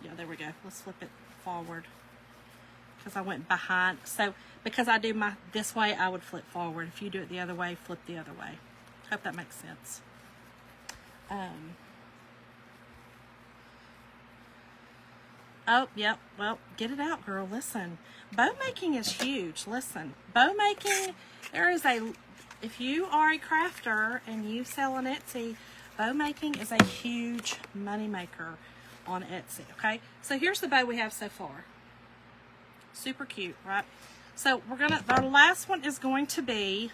Yeah, there we go. Let's flip it forward. Because I went behind. So, because I do this way, I would flip forward. If you do it the other way, flip the other way. Hope that makes sense. Oh, yep. Well, get it out, girl. Listen, bow making is huge. Listen, bow making, if you are a crafter and you sell on Etsy, bow making is a huge money maker on Etsy, okay? So here's the bow we have so far. Super cute, right? So our last one is going to be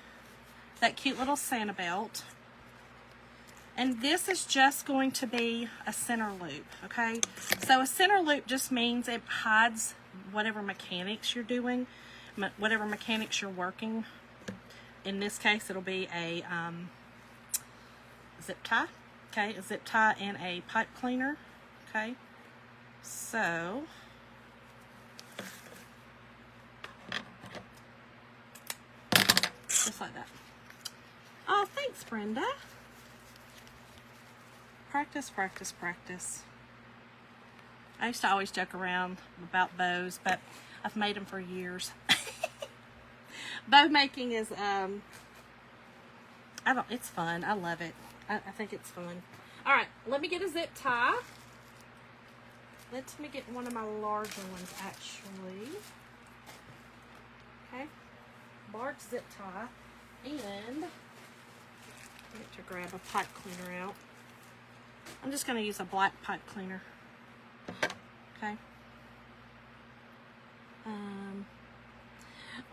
that cute little Santa belt. And this is just going to be a center loop, okay? So a center loop just means it hides whatever mechanics you're doing, whatever mechanics you're working. In this case, it'll be a zip tie, okay? A zip tie and a pipe cleaner, okay? So, just like that. Oh, thanks, Brenda. Practice, practice, practice. I used to always joke around about bows, but I've made them for years. Bow making is, it's fun. I love it. I think it's fun. All right, let me get a zip tie. Let me get one of my larger ones, actually. Okay, large zip tie. And I need to grab a pipe cleaner out. I'm just going to use a black pipe cleaner. Okay.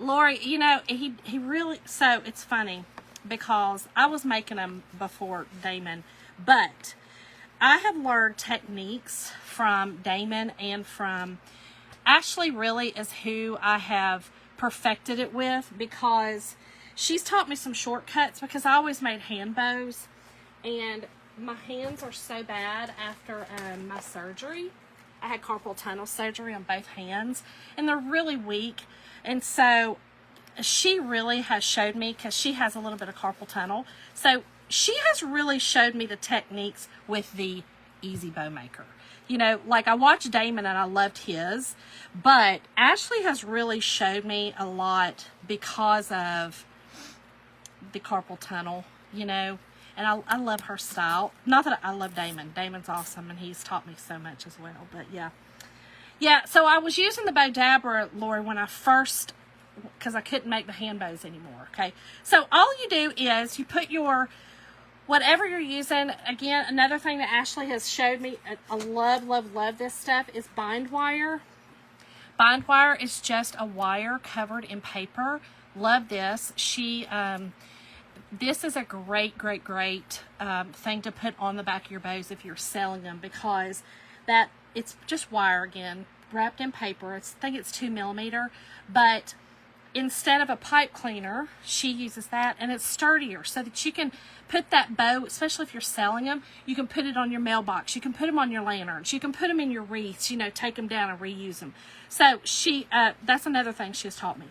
Lori, you know, he really, so it's funny. because I was making them before Damon, but I have learned techniques from Damon and from Ashley. Really is who I have perfected it with, because she's taught me some shortcuts, because I always made hand bows and my hands are so bad after my surgery. I had carpal tunnel surgery on both hands and they're really weak. And so she really has showed me, because she has a little bit of carpal tunnel. So she has really showed me the techniques with the Easy Bow Maker. You know, like I watched Damon and I loved his, but Ashley has really showed me a lot because of the carpal tunnel, you know, and I love her style. Not that I love Damon. Damon's awesome and he's taught me so much as well, but yeah. Yeah, so I was using the Bow Dabber, Lori, when I first, because I couldn't make the hand bows anymore, okay? So all you do is you put your, whatever you're using. Again, another thing that Ashley has showed me, I love, love, love this stuff, is bind wire. Bind wire is just a wire covered in paper. Love this. This is a great, great, great thing to put on the back of your bows if you're selling them, because that it's just wire, again, wrapped in paper. I think it's 2 millimeter, but instead of a pipe cleaner, she uses that, and it's sturdier, so that you can put that bow, especially if you're selling them, you can put it on your mailbox, you can put them on your lanterns, you can put them in your wreaths, you know, take them down and reuse them. So she, that's another thing she's taught me.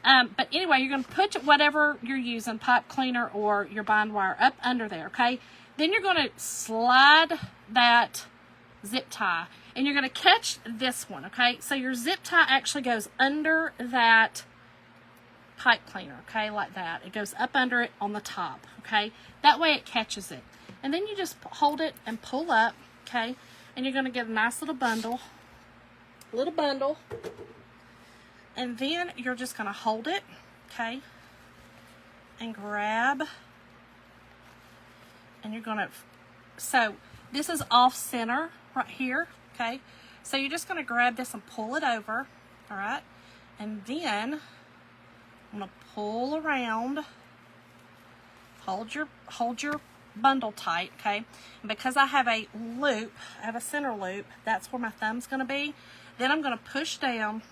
But anyway, you're going to put whatever you're using, pipe cleaner or your bind wire, up under there, okay? Then you're going to slide that zip tie, and you're going to catch this one, okay? So your zip tie actually goes under that pipe cleaner, okay, like that. It goes up under it on the top, okay? That way it catches it. And then you just hold it and pull up, okay? And you're going to get a nice little bundle. And then you're just going to hold it, okay, and grab, and you're going to, so this is off center right here, okay, so you're just going to grab this and pull it over, all right, and then I'm going to pull around, hold your bundle tight, okay, and because I have a loop, I have a center loop, that's where my thumb's going to be. Then I'm going to push down,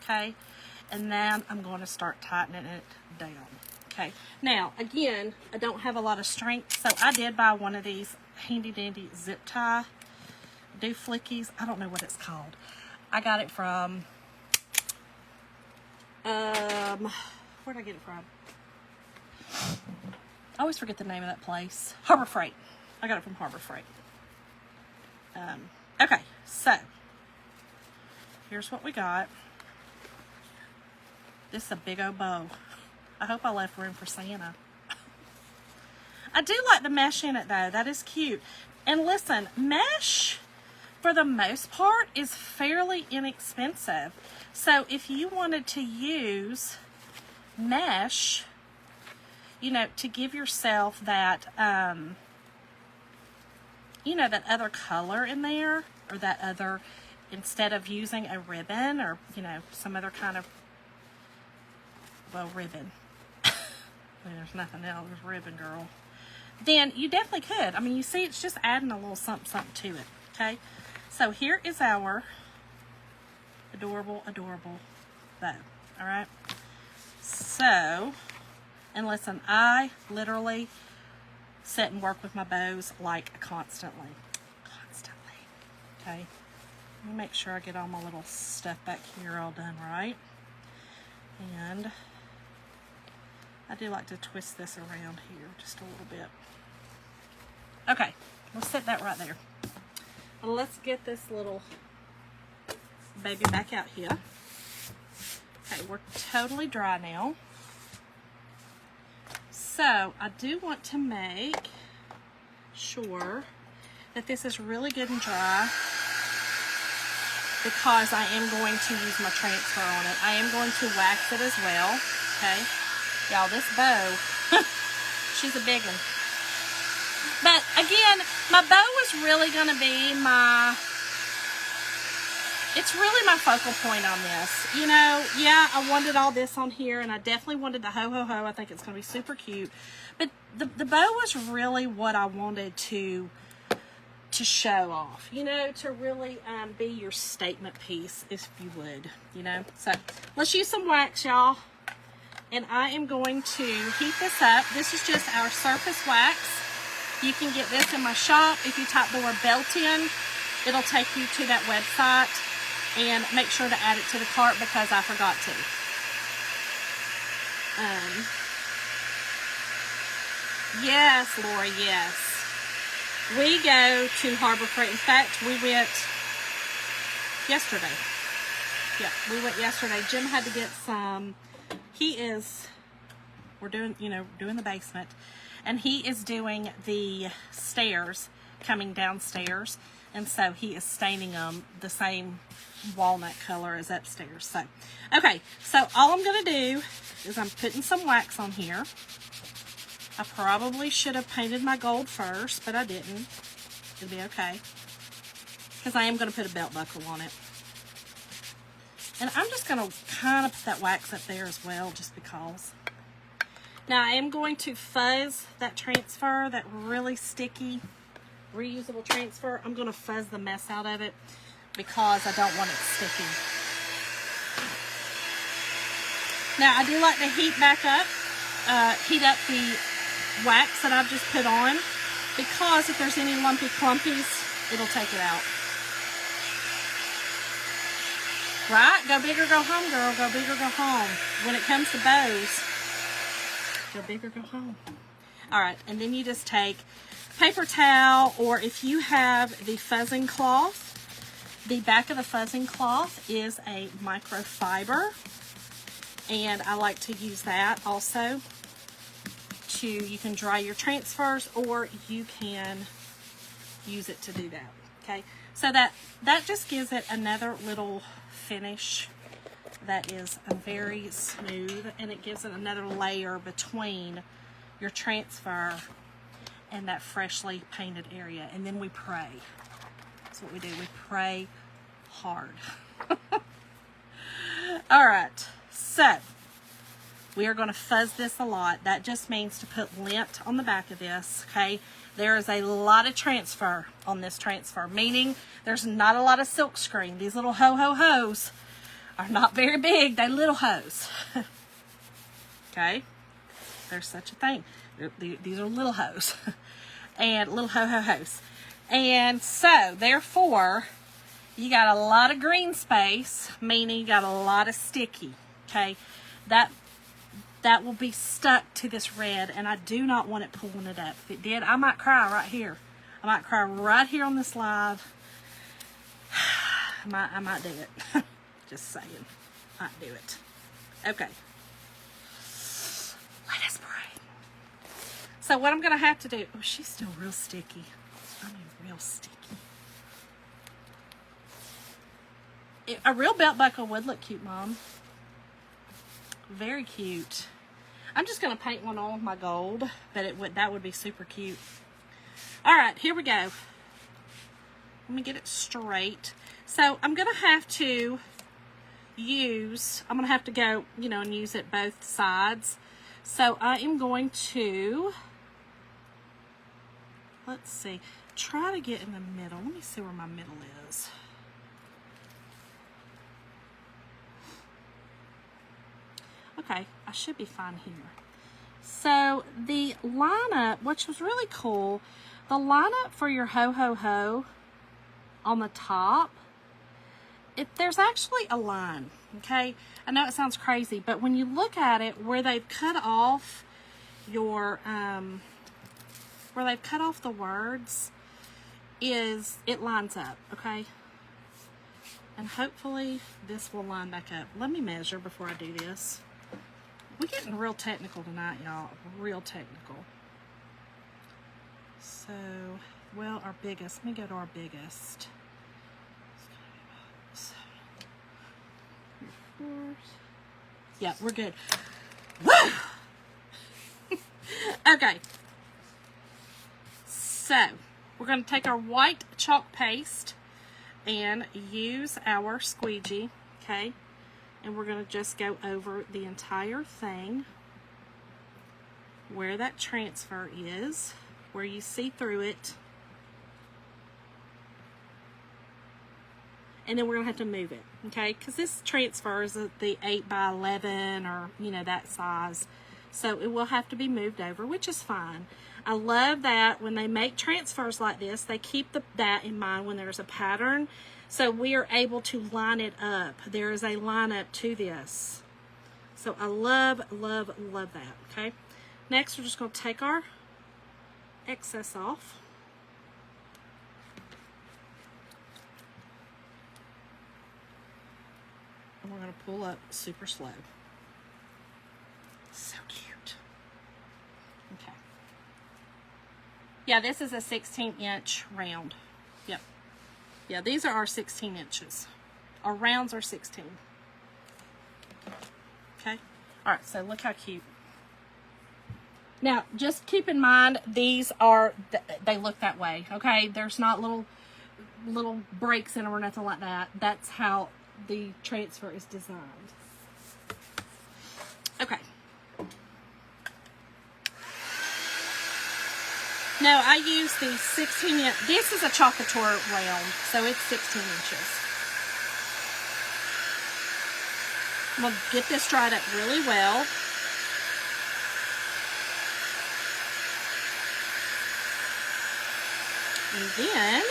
okay, and then I'm going to start tightening it down, okay. Now, again, I don't have a lot of strength, so I did buy one of these handy dandy zip tie dooflickies. I don't know what it's called. I got it from, where'd I get it from? I always forget the name of that place. Harbor Freight. I got it from Harbor Freight. Okay, so here's what we got. This is a big old bow. I hope I left room for Santa. I do like the mesh in it though. That is cute. And listen, mesh for the most part is fairly inexpensive. So if you wanted to use mesh, you know, to give yourself that, you know, that other color in there, or that other, instead of using a ribbon or, you know, some other kind of, well, ribbon. There's nothing else. There's ribbon, girl. Then you definitely could. I mean, you see, it's just adding a little something, something to it. Okay. So here is our adorable, adorable bow. All right. So, and listen, I literally sit and work with my bows like constantly. Okay. Let me make sure I get all my little stuff back here all done right. And I do like to twist this around here just a little bit. Okay, we'll set that right there. Well, let's get this little baby back out here. Okay, we're totally dry now. So I do want to make sure that this is really good and dry, because I am going to use my transfer on it. I am going to wax it as well, okay? Y'all, this bow, she's a big one. But again, my bow is really going to be my it's really my focal point on this. You know, yeah, I wanted all this on here, and I definitely wanted the ho-ho-ho. I think it's going to be super cute. But the bow was really what I wanted to show off, you know, to really be your statement piece, if you would, you know. So let's use some wax, y'all. And I am going to heat this up. This is just our surface wax. You can get this in my shop. If you type the word Belton, it'll take you to that website. And make sure to add it to the cart because I forgot to. Yes, Laura, yes. We go to Harbor Freight. In fact, we went yesterday. Yeah, we went yesterday. Jim had to get some. We're doing, you know, doing the basement. And he is doing the stairs coming downstairs. And so he is staining them the same walnut color as upstairs. So, okay. So all I'm going to do is I'm putting some wax on here. I probably should have painted my gold first, but I didn't. It'll be okay. Because I am going to put a belt buckle on it. And I'm just going to kind of put that wax up there as well, just because. Now, I am going to fuzz that transfer, that really sticky, reusable transfer. I'm going to fuzz the mess out of it because I don't want it sticky. Now, I do like to heat up the wax that I've just put on, because if there's any lumpy clumpies, it'll take it out. Right? Go big or go home, girl. Go big or go home. When it comes to bows, go big or go home. All right, and then you just take paper towel, or if you have the fuzzing cloth, the back of the fuzzing cloth is a microfiber, and I like to use that also. You can dry your transfers, or you can use it to do that. Okay, so that just gives it another little finish that is very smooth, and it gives it another layer between your transfer and that freshly painted area. And then we pray. That's what we do. We pray hard. All right, so we are going to fuzz this a lot. That just means to put lint on the back of this, okay? There is a lot of transfer on this transfer, meaning there's not a lot of silk screen. These little ho-ho-hos are not very big. They're little hos. Okay? There's such a thing. These are little hos. And little ho-ho-hos. And so, therefore, you got a lot of green space, meaning you got a lot of sticky, okay? That will be stuck to this red, and I do not want it pulling it up. If it did, I might cry right here. I might cry right here on this live. I might do it. Just saying. Might do it. Okay. Let us pray. So what I'm going to have to do... Oh, she's still real sticky. I mean, real sticky. A real belt buckle would look cute, Mom. Very cute. I'm just going to paint one on with my gold, but that would be super cute. All right, here we go. Let me get it straight. So I'm going to have to go, you know, and use it both sides. So I am going to, let's see, try to get in the middle. Let me see where my middle is. Okay, I should be fine here. So the lineup, which was really cool, the lineup for your ho-ho-ho on the top, there's actually a line, okay? I know it sounds crazy, but when you look at it, where they've cut off your, where they've cut off the words, it lines up, okay? And hopefully this will line back up. Let me measure before I do this. We're getting real technical tonight, y'all. Real technical. So, well, our biggest. Let me go to our biggest. Yeah, we're good. Woo! Okay. So, we're going to take our white chalk paste, and use our squeegee, okay? And we're going to just go over the entire thing where that transfer is, where you see through it. And then we're going to have to move it, okay? Because this transfer is the 8 by 11 or, you know, that size. So it will have to be moved over, which is fine. I love that when they make transfers like this, they keep that in mind when there's a pattern. So we are able to line it up. There is a line up to this. So I love, love, love that, okay? Next, we're just going to take our excess off. And we're going to pull up super slow. So cute. Okay. Yeah, this is a 16-inch round. Yep. Yeah, these are our 16 inches. Our rounds are 16. Okay. All right, so look how cute. Now, just keep in mind, these are, they look that way, okay? There's not little breaks in them or nothing like that. That's how the transfer is designed. Okay. Now, I use the 16 inch. This is a chocolate round, so it's 16 inches. I'm going to get this dried up really well. And then,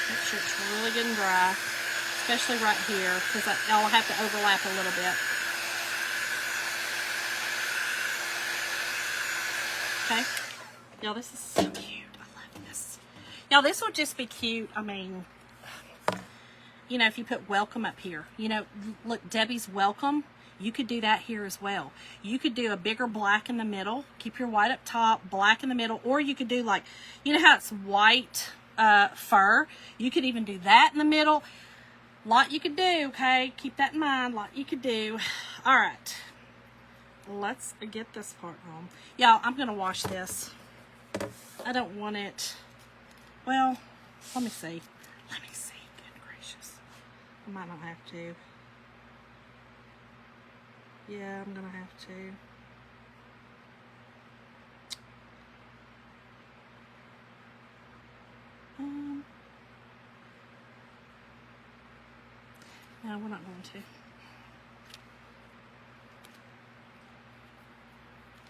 make sure it's really good and dry, especially right here, because I'll have to overlap a little bit. Okay. Y'all, this is so cute. I love this. Y'all, this would just be cute. I mean, you know, if you put welcome up here. You know, look, Debbie's welcome. You could do that here as well. You could do a bigger black in the middle. Keep your white up top, black in the middle. Or you could do like, you know how it's white fur? You could even do that in the middle. Lot you could do, okay? Keep that in mind. Lot you could do. All right. Let's get this part on. Y'all, I'm going to wash this. I don't want it. Well, let me see. Let me see. Good gracious. I might not have to. Yeah, I'm going to have to. No, we're not going to.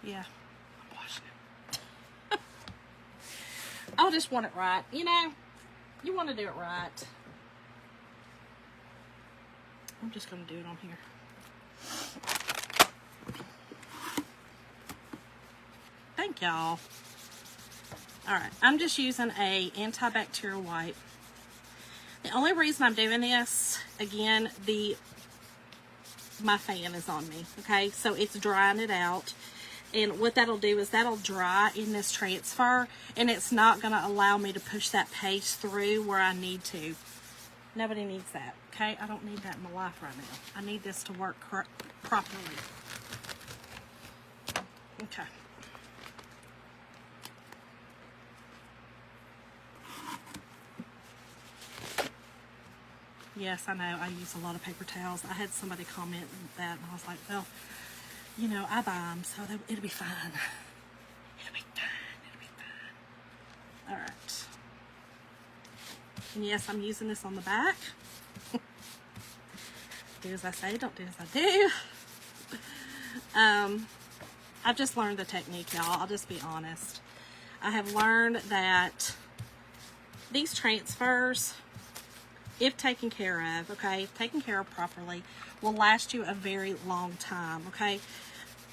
Yeah, I'm washing it. I'll just want it right. You know, you want to do it right. I'm just going to do it on here. Thank y'all. Alright, I'm just using a antibacterial wipe. The only reason I'm doing this, again, my fan is on me, okay? So it's drying it out. And what that'll do is that'll dry in this transfer, and it's not going to allow me to push that paste through where I need to. Nobody needs that, okay? I don't need that in my life right now. I need this to work properly. Okay. Yes, I know, I use a lot of paper towels. I had somebody comment that, and I was like, well, you know, I buy them, so it'll be fine. It'll be fine. It'll be fine. All right. And yes, I'm using this on the back. Do as I say, don't do as I do. I've just learned the technique, y'all. I'll just be honest. I have learned that these transfers, if taken care of, okay, if taken care of properly, will last you a very long time, okay?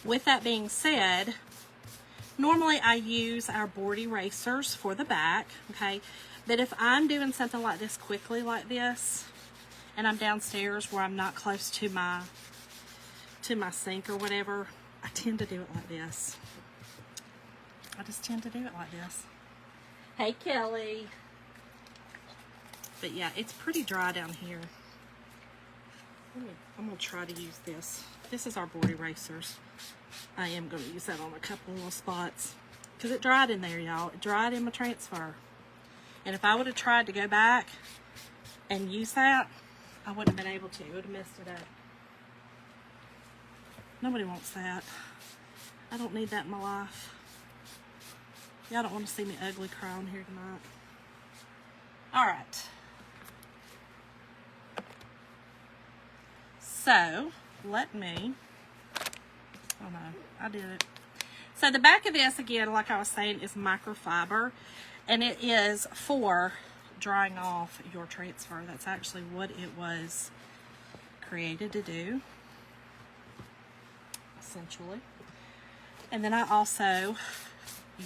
With that being said, normally I use our board erasers for the back, okay? But if I'm doing something like this quickly like this, and I'm downstairs where I'm not close to my sink or whatever, I tend to do it like this. I just tend to do it like this. Hey, Kelly. But yeah, it's pretty dry down here. I'm going to try to use this. This is our board erasers. I am going to use that on a couple of little spots. Because it dried in there, y'all. It dried in my transfer. And if I would have tried to go back and use that, I wouldn't have been able to. It would have messed it up. Nobody wants that. I don't need that in my life. Y'all don't want to see me ugly crying here tonight. Alright. So, let me... Oh no, I did it. So the back of this, again, like I was saying, is microfiber. And it is for drying off your transfer. That's actually what it was created to do, essentially. And then I also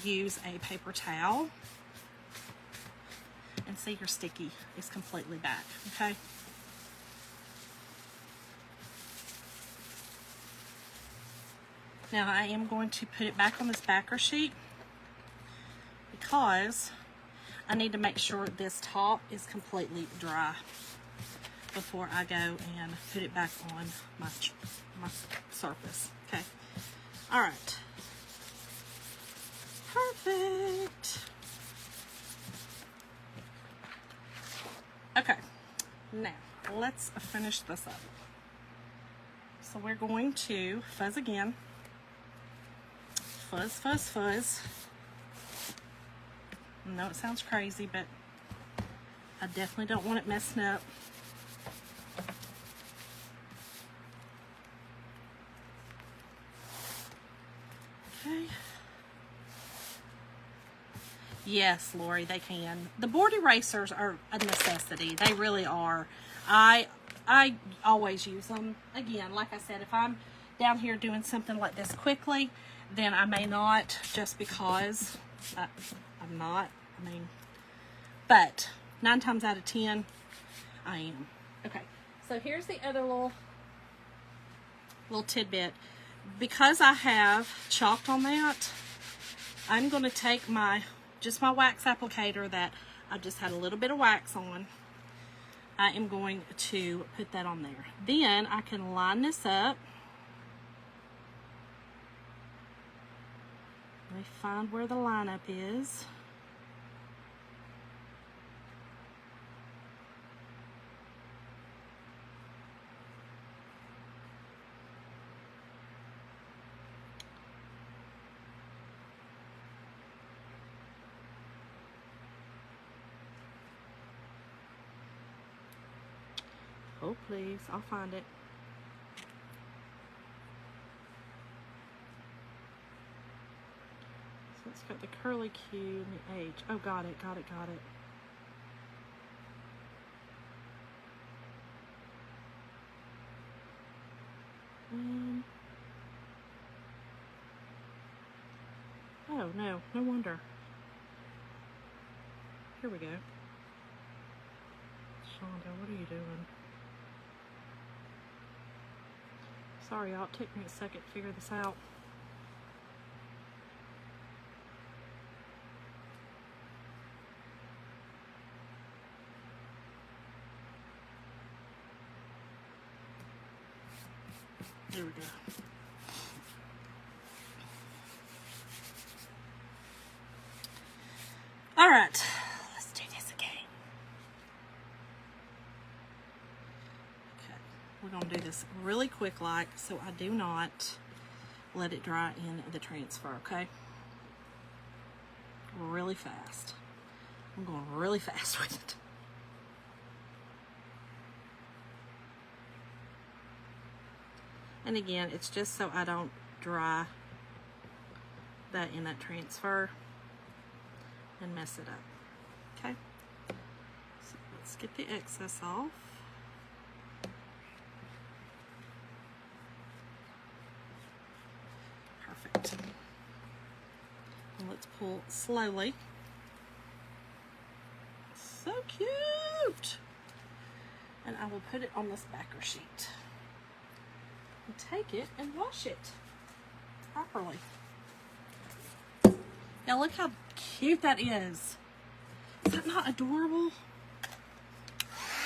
use a paper towel. And see, your sticky is completely back, okay? Now I am going to put it back on this backer sheet because I need to make sure this top is completely dry before I go and put it back on my surface. Okay. All right. Perfect. Okay. Now let's finish this up. So we're going to fuzz again. Fuzz, fuzz, fuzz. I know it sounds crazy, but I definitely don't want it messing up. Okay. Yes, Lori, they can. The board erasers are a necessity. They really are. I always use them. Again, like I said, if I'm down here doing something like this quickly, then I may not, just because I'm not. I mean, but 9 times out of 10, I am. Okay, so here's the other little tidbit. Because I have chalk on that, I'm going to take just my wax applicator that I just had a little bit of wax on. I am going to put that on there. Then I can line this up. Let me find where the lineup is. Oh, please, I'll find it. So it's got the curly Q and the H. Oh, got it, got it, got it. Oh, no, no wonder. Here we go. Shonda, what are you doing? Sorry, y'all, it took me a second to figure this out. There we go. All right, let's do this again. Okay, we're gonna do this really quick, so I do not let it dry in the transfer, okay? Really fast. I'm going really fast with it. And again, it's just so I don't dry that in that transfer and mess it up. Okay? So let's get the excess off. Perfect. And let's pull slowly. So cute! And I will put it on this backer sheet. Take it and wash it properly. Now look how cute that is. Is that not adorable?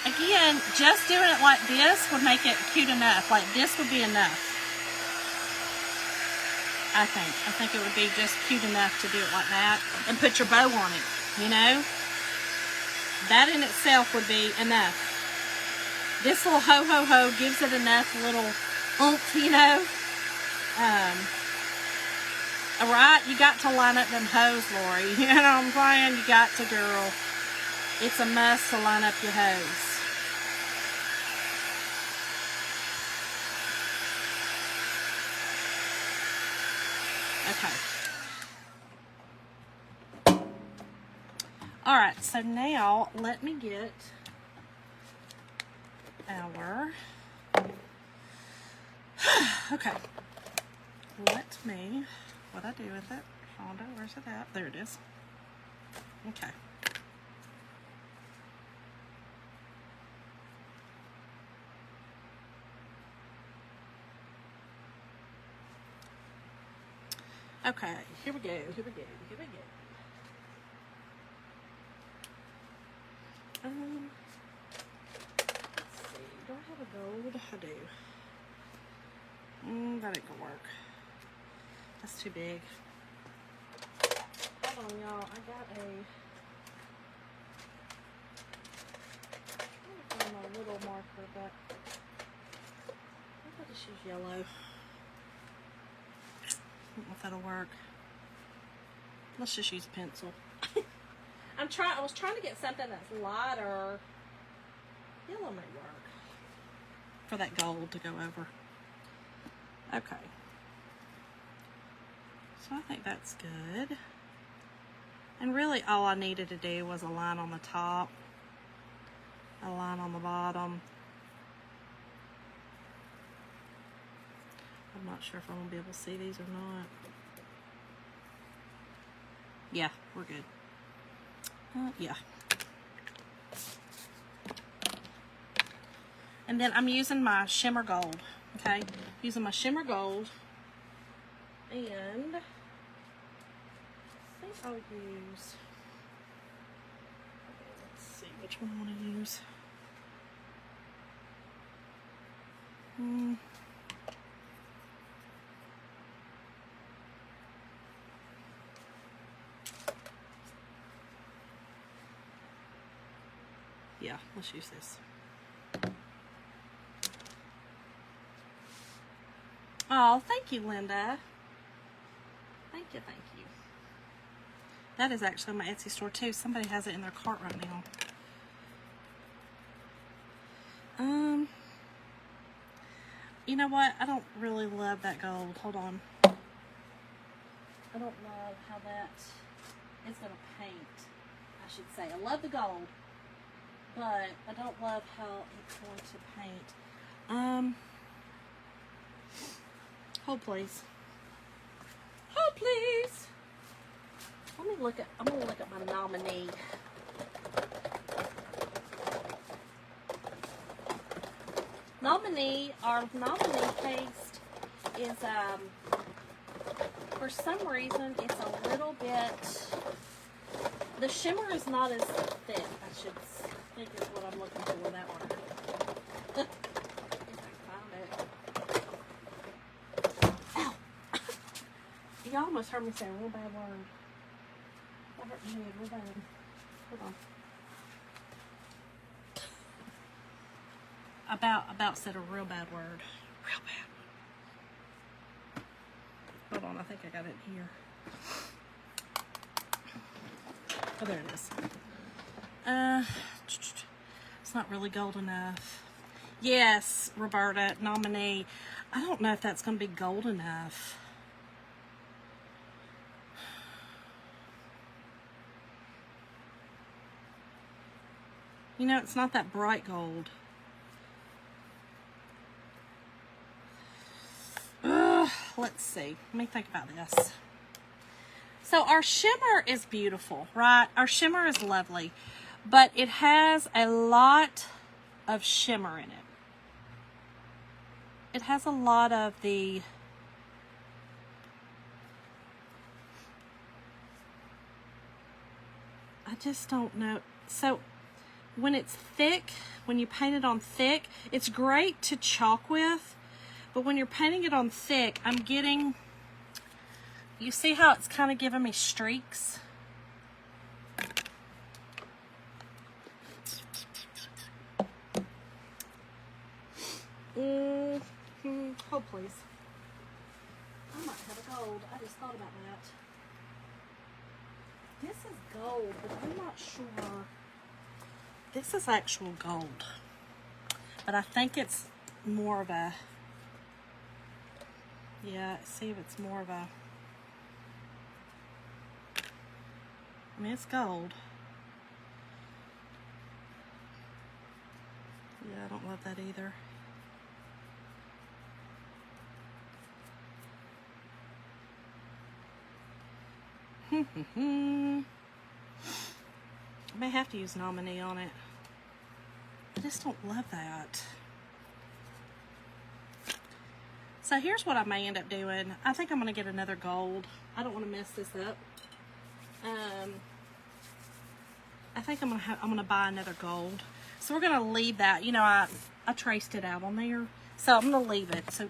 Again, just doing it like this would make it cute enough. Like this would be enough. I think it would be just cute enough to do it like that and put your bow on it, you know? That in itself would be enough. This little ho-ho-ho gives it enough little oomph, you know. All right, you got to line up them hose, Lori. You know what I'm saying? You got to, girl. It's a must to line up your hose. Okay. All right, so now let me get our, okay, let me, what I do with it, Fonda, where's it at? There it is. Okay. Okay, here we go, here we go, here we go. Let's see, do I have a gold? I do. That ain't gonna work. That's too big. Hold on, y'all. I got a little marker, but I'll just use yellow. I don't know if that'll work. Let's just use a pencil. I was trying to get something that's lighter. Yellow may work for that gold to go over. Okay. So I think that's good. And really all I needed to do was a line on the top, a line on the bottom. I'm not sure if I'm going to be able to see these or not. Yeah, we're good. Yeah. And then I'm using my shimmer gold, okay? Using my shimmer gold. And I think I'll use, let's see which one I want to use. Yeah, let's use this. Oh, thank you, Linda. Thank you, thank you. That is actually on my Etsy store too. Somebody has it in their cart right now. You know what? I don't really love that gold. Hold on. I don't love how that is going to paint, I should say. I love the gold, but I don't love how it's going to paint. Hold please. Hold please. I'm gonna look at my nominee. Our nominee paste is for some reason it's a little bit, the shimmer is not as thick, I should think is what I'm looking for, that one. If I can find it. Ow! You almost heard me say a real bad word. That hurt my head real bad. Hold on. About said a real bad word. Real bad. Hold on, I think I got it here. Oh, there it is. It's not really gold enough. Yes, Roberta, nominee. I don't know if that's going to be gold enough. You know, it's not that bright gold. Let's see. Let me think about this. So our shimmer is beautiful, right? Our shimmer is lovely, but it has a lot of shimmer in it. It has a lot of the I just don't know. So when it's thick, when you paint it on thick, it's great to chalk with, but when you're painting it on thick, I'm getting, you see how it's kind of giving me streaks? Hold, please. I might have a gold. I just thought about that. This is gold, but I'm not sure. This is actual gold. But I think it's more of a, yeah, see if it's more of a, I mean, it's gold. Yeah, I don't love that either. I may have to use Nominee on it. I just don't love that. So here's what I may end up doing. I think I'm going to get another gold. I don't want to mess this up. I think I'm going to buy another gold. So we're going to leave that. You know, I traced it out on there. So I'm going to leave it. So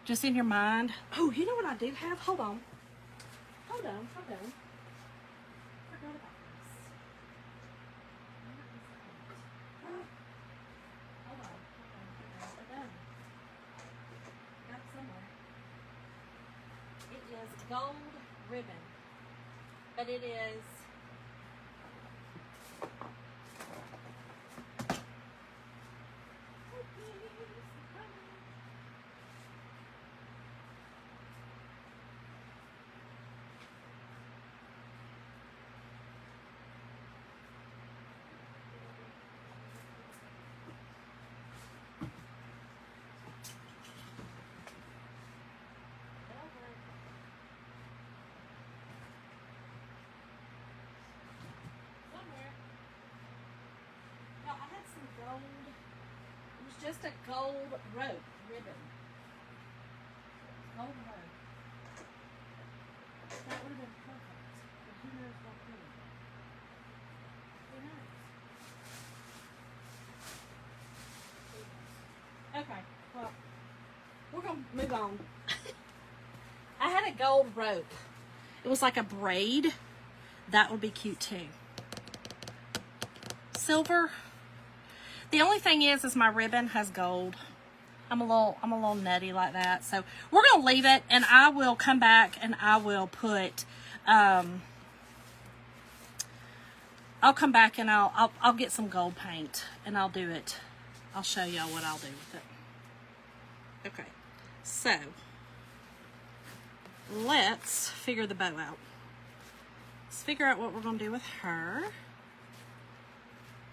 just in your mind. Oh, you know what I do have? Hold on. Hold on. Forgot about this. Hold on. Got it somewhere. It is gold ribbon. But it is gold. It was just a gold rope ribbon. Gold rope. That would have been perfect. But who knows what could have been? Who knows? Okay, well, we're going to move on. I had a gold rope. It was like a braid. That would be cute too. Silver. The only thing is my ribbon has gold. I'm a little nutty like that. So we're gonna leave it, and I will come back and I will put. I'll come back and I'll get some gold paint and I'll do it. I'll show y'all what I'll do with it. Okay, so let's figure the bow out. Let's figure out what we're gonna do with her.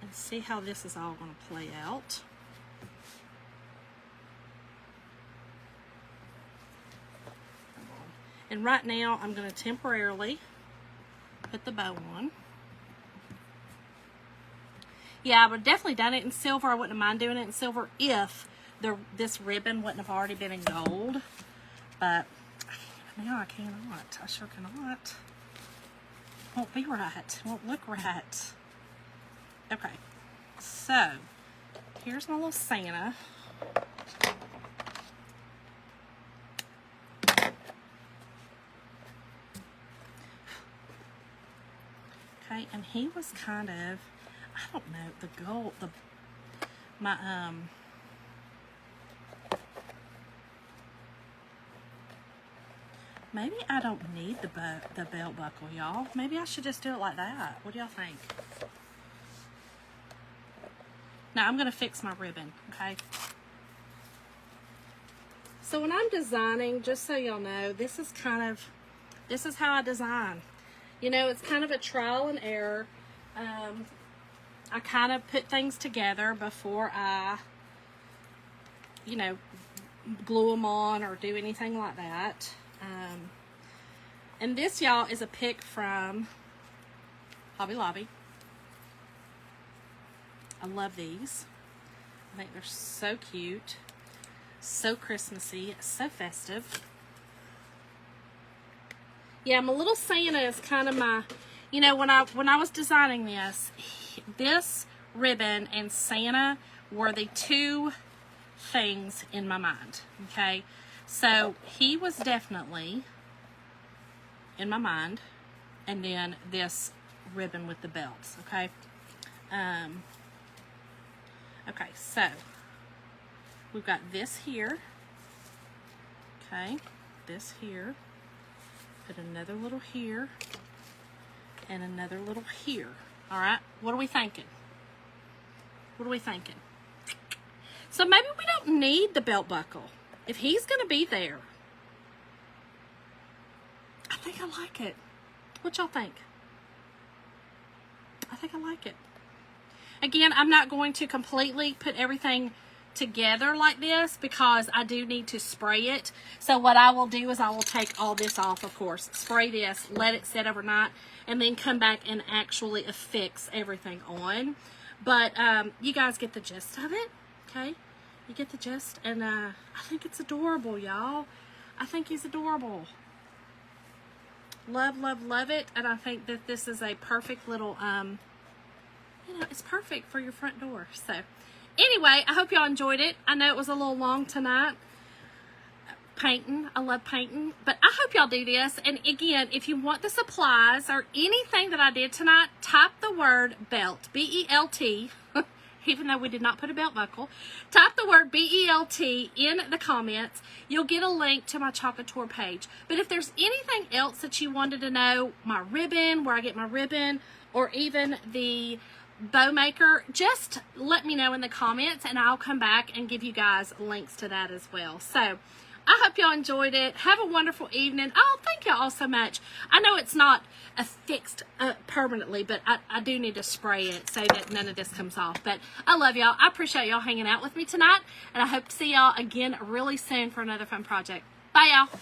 And see how this is all going to play out. And right now, I'm going to temporarily put the bow on. Yeah, I would have definitely done it in silver. I wouldn't have mind doing it in silver if this ribbon wouldn't have already been in gold. But now I cannot. I sure cannot. Won't be right. Won't look right. Okay, so here's my little Santa. Okay, and he was kind of, I don't know, the gold, maybe I don't need the belt buckle, y'all. Maybe I should just do it like that. What do y'all think? Now I'm going to fix my ribbon, okay? So when I'm designing, just so y'all know, this is how I design. You know, it's kind of a trial and error. I kind of put things together before I, you know, glue them on or do anything like that. And this, y'all, is a pic from Hobby Lobby. I love these. I think they're so cute, so Christmassy, so festive. Yeah, my little Santa is kind of my, you know, when I was designing this ribbon and Santa were the two things in my mind, okay? So he was definitely in my mind, and then this ribbon with the belts, okay? Okay, so we've got this here. Okay, this here. Put another little here and another little here. All right, what are we thinking? What are we thinking? So maybe we don't need the belt buckle. If he's going to be there, I think I like it. What y'all think? I think I like it. Again, I'm not going to completely put everything together like this because I do need to spray it. So what I will do is I will take all this off, of course, spray this, let it sit overnight, and then come back and actually affix everything on. But you guys get the gist of it, okay? You get the gist, and I think it's adorable, y'all. I think he's adorable. Love, love, love it. And I think that this is a perfect little, you know, it's perfect for your front door. So anyway, I hope y'all enjoyed it. I know it was a little long tonight. Painting. I love painting. But I hope y'all do this. And again, if you want the supplies or anything that I did tonight, type the word belt, B-E-L-T, even though we did not put a belt buckle. Type the word B-E-L-T in the comments. You'll get a link to my Chocolate Tour page. But if there's anything else that you wanted to know, my ribbon, where I get my ribbon, or even the bow maker, just let me know in the comments and I'll come back and give you guys links to that as well. So I hope y'all enjoyed it. Have a wonderful evening. Oh, thank y'all all so much. I know it's not affixed permanently, but I do need to spray it so that none of this comes off. But I love y'all. I appreciate y'all hanging out with me tonight, and I hope to see y'all again really soon for another fun project. Bye, y'all.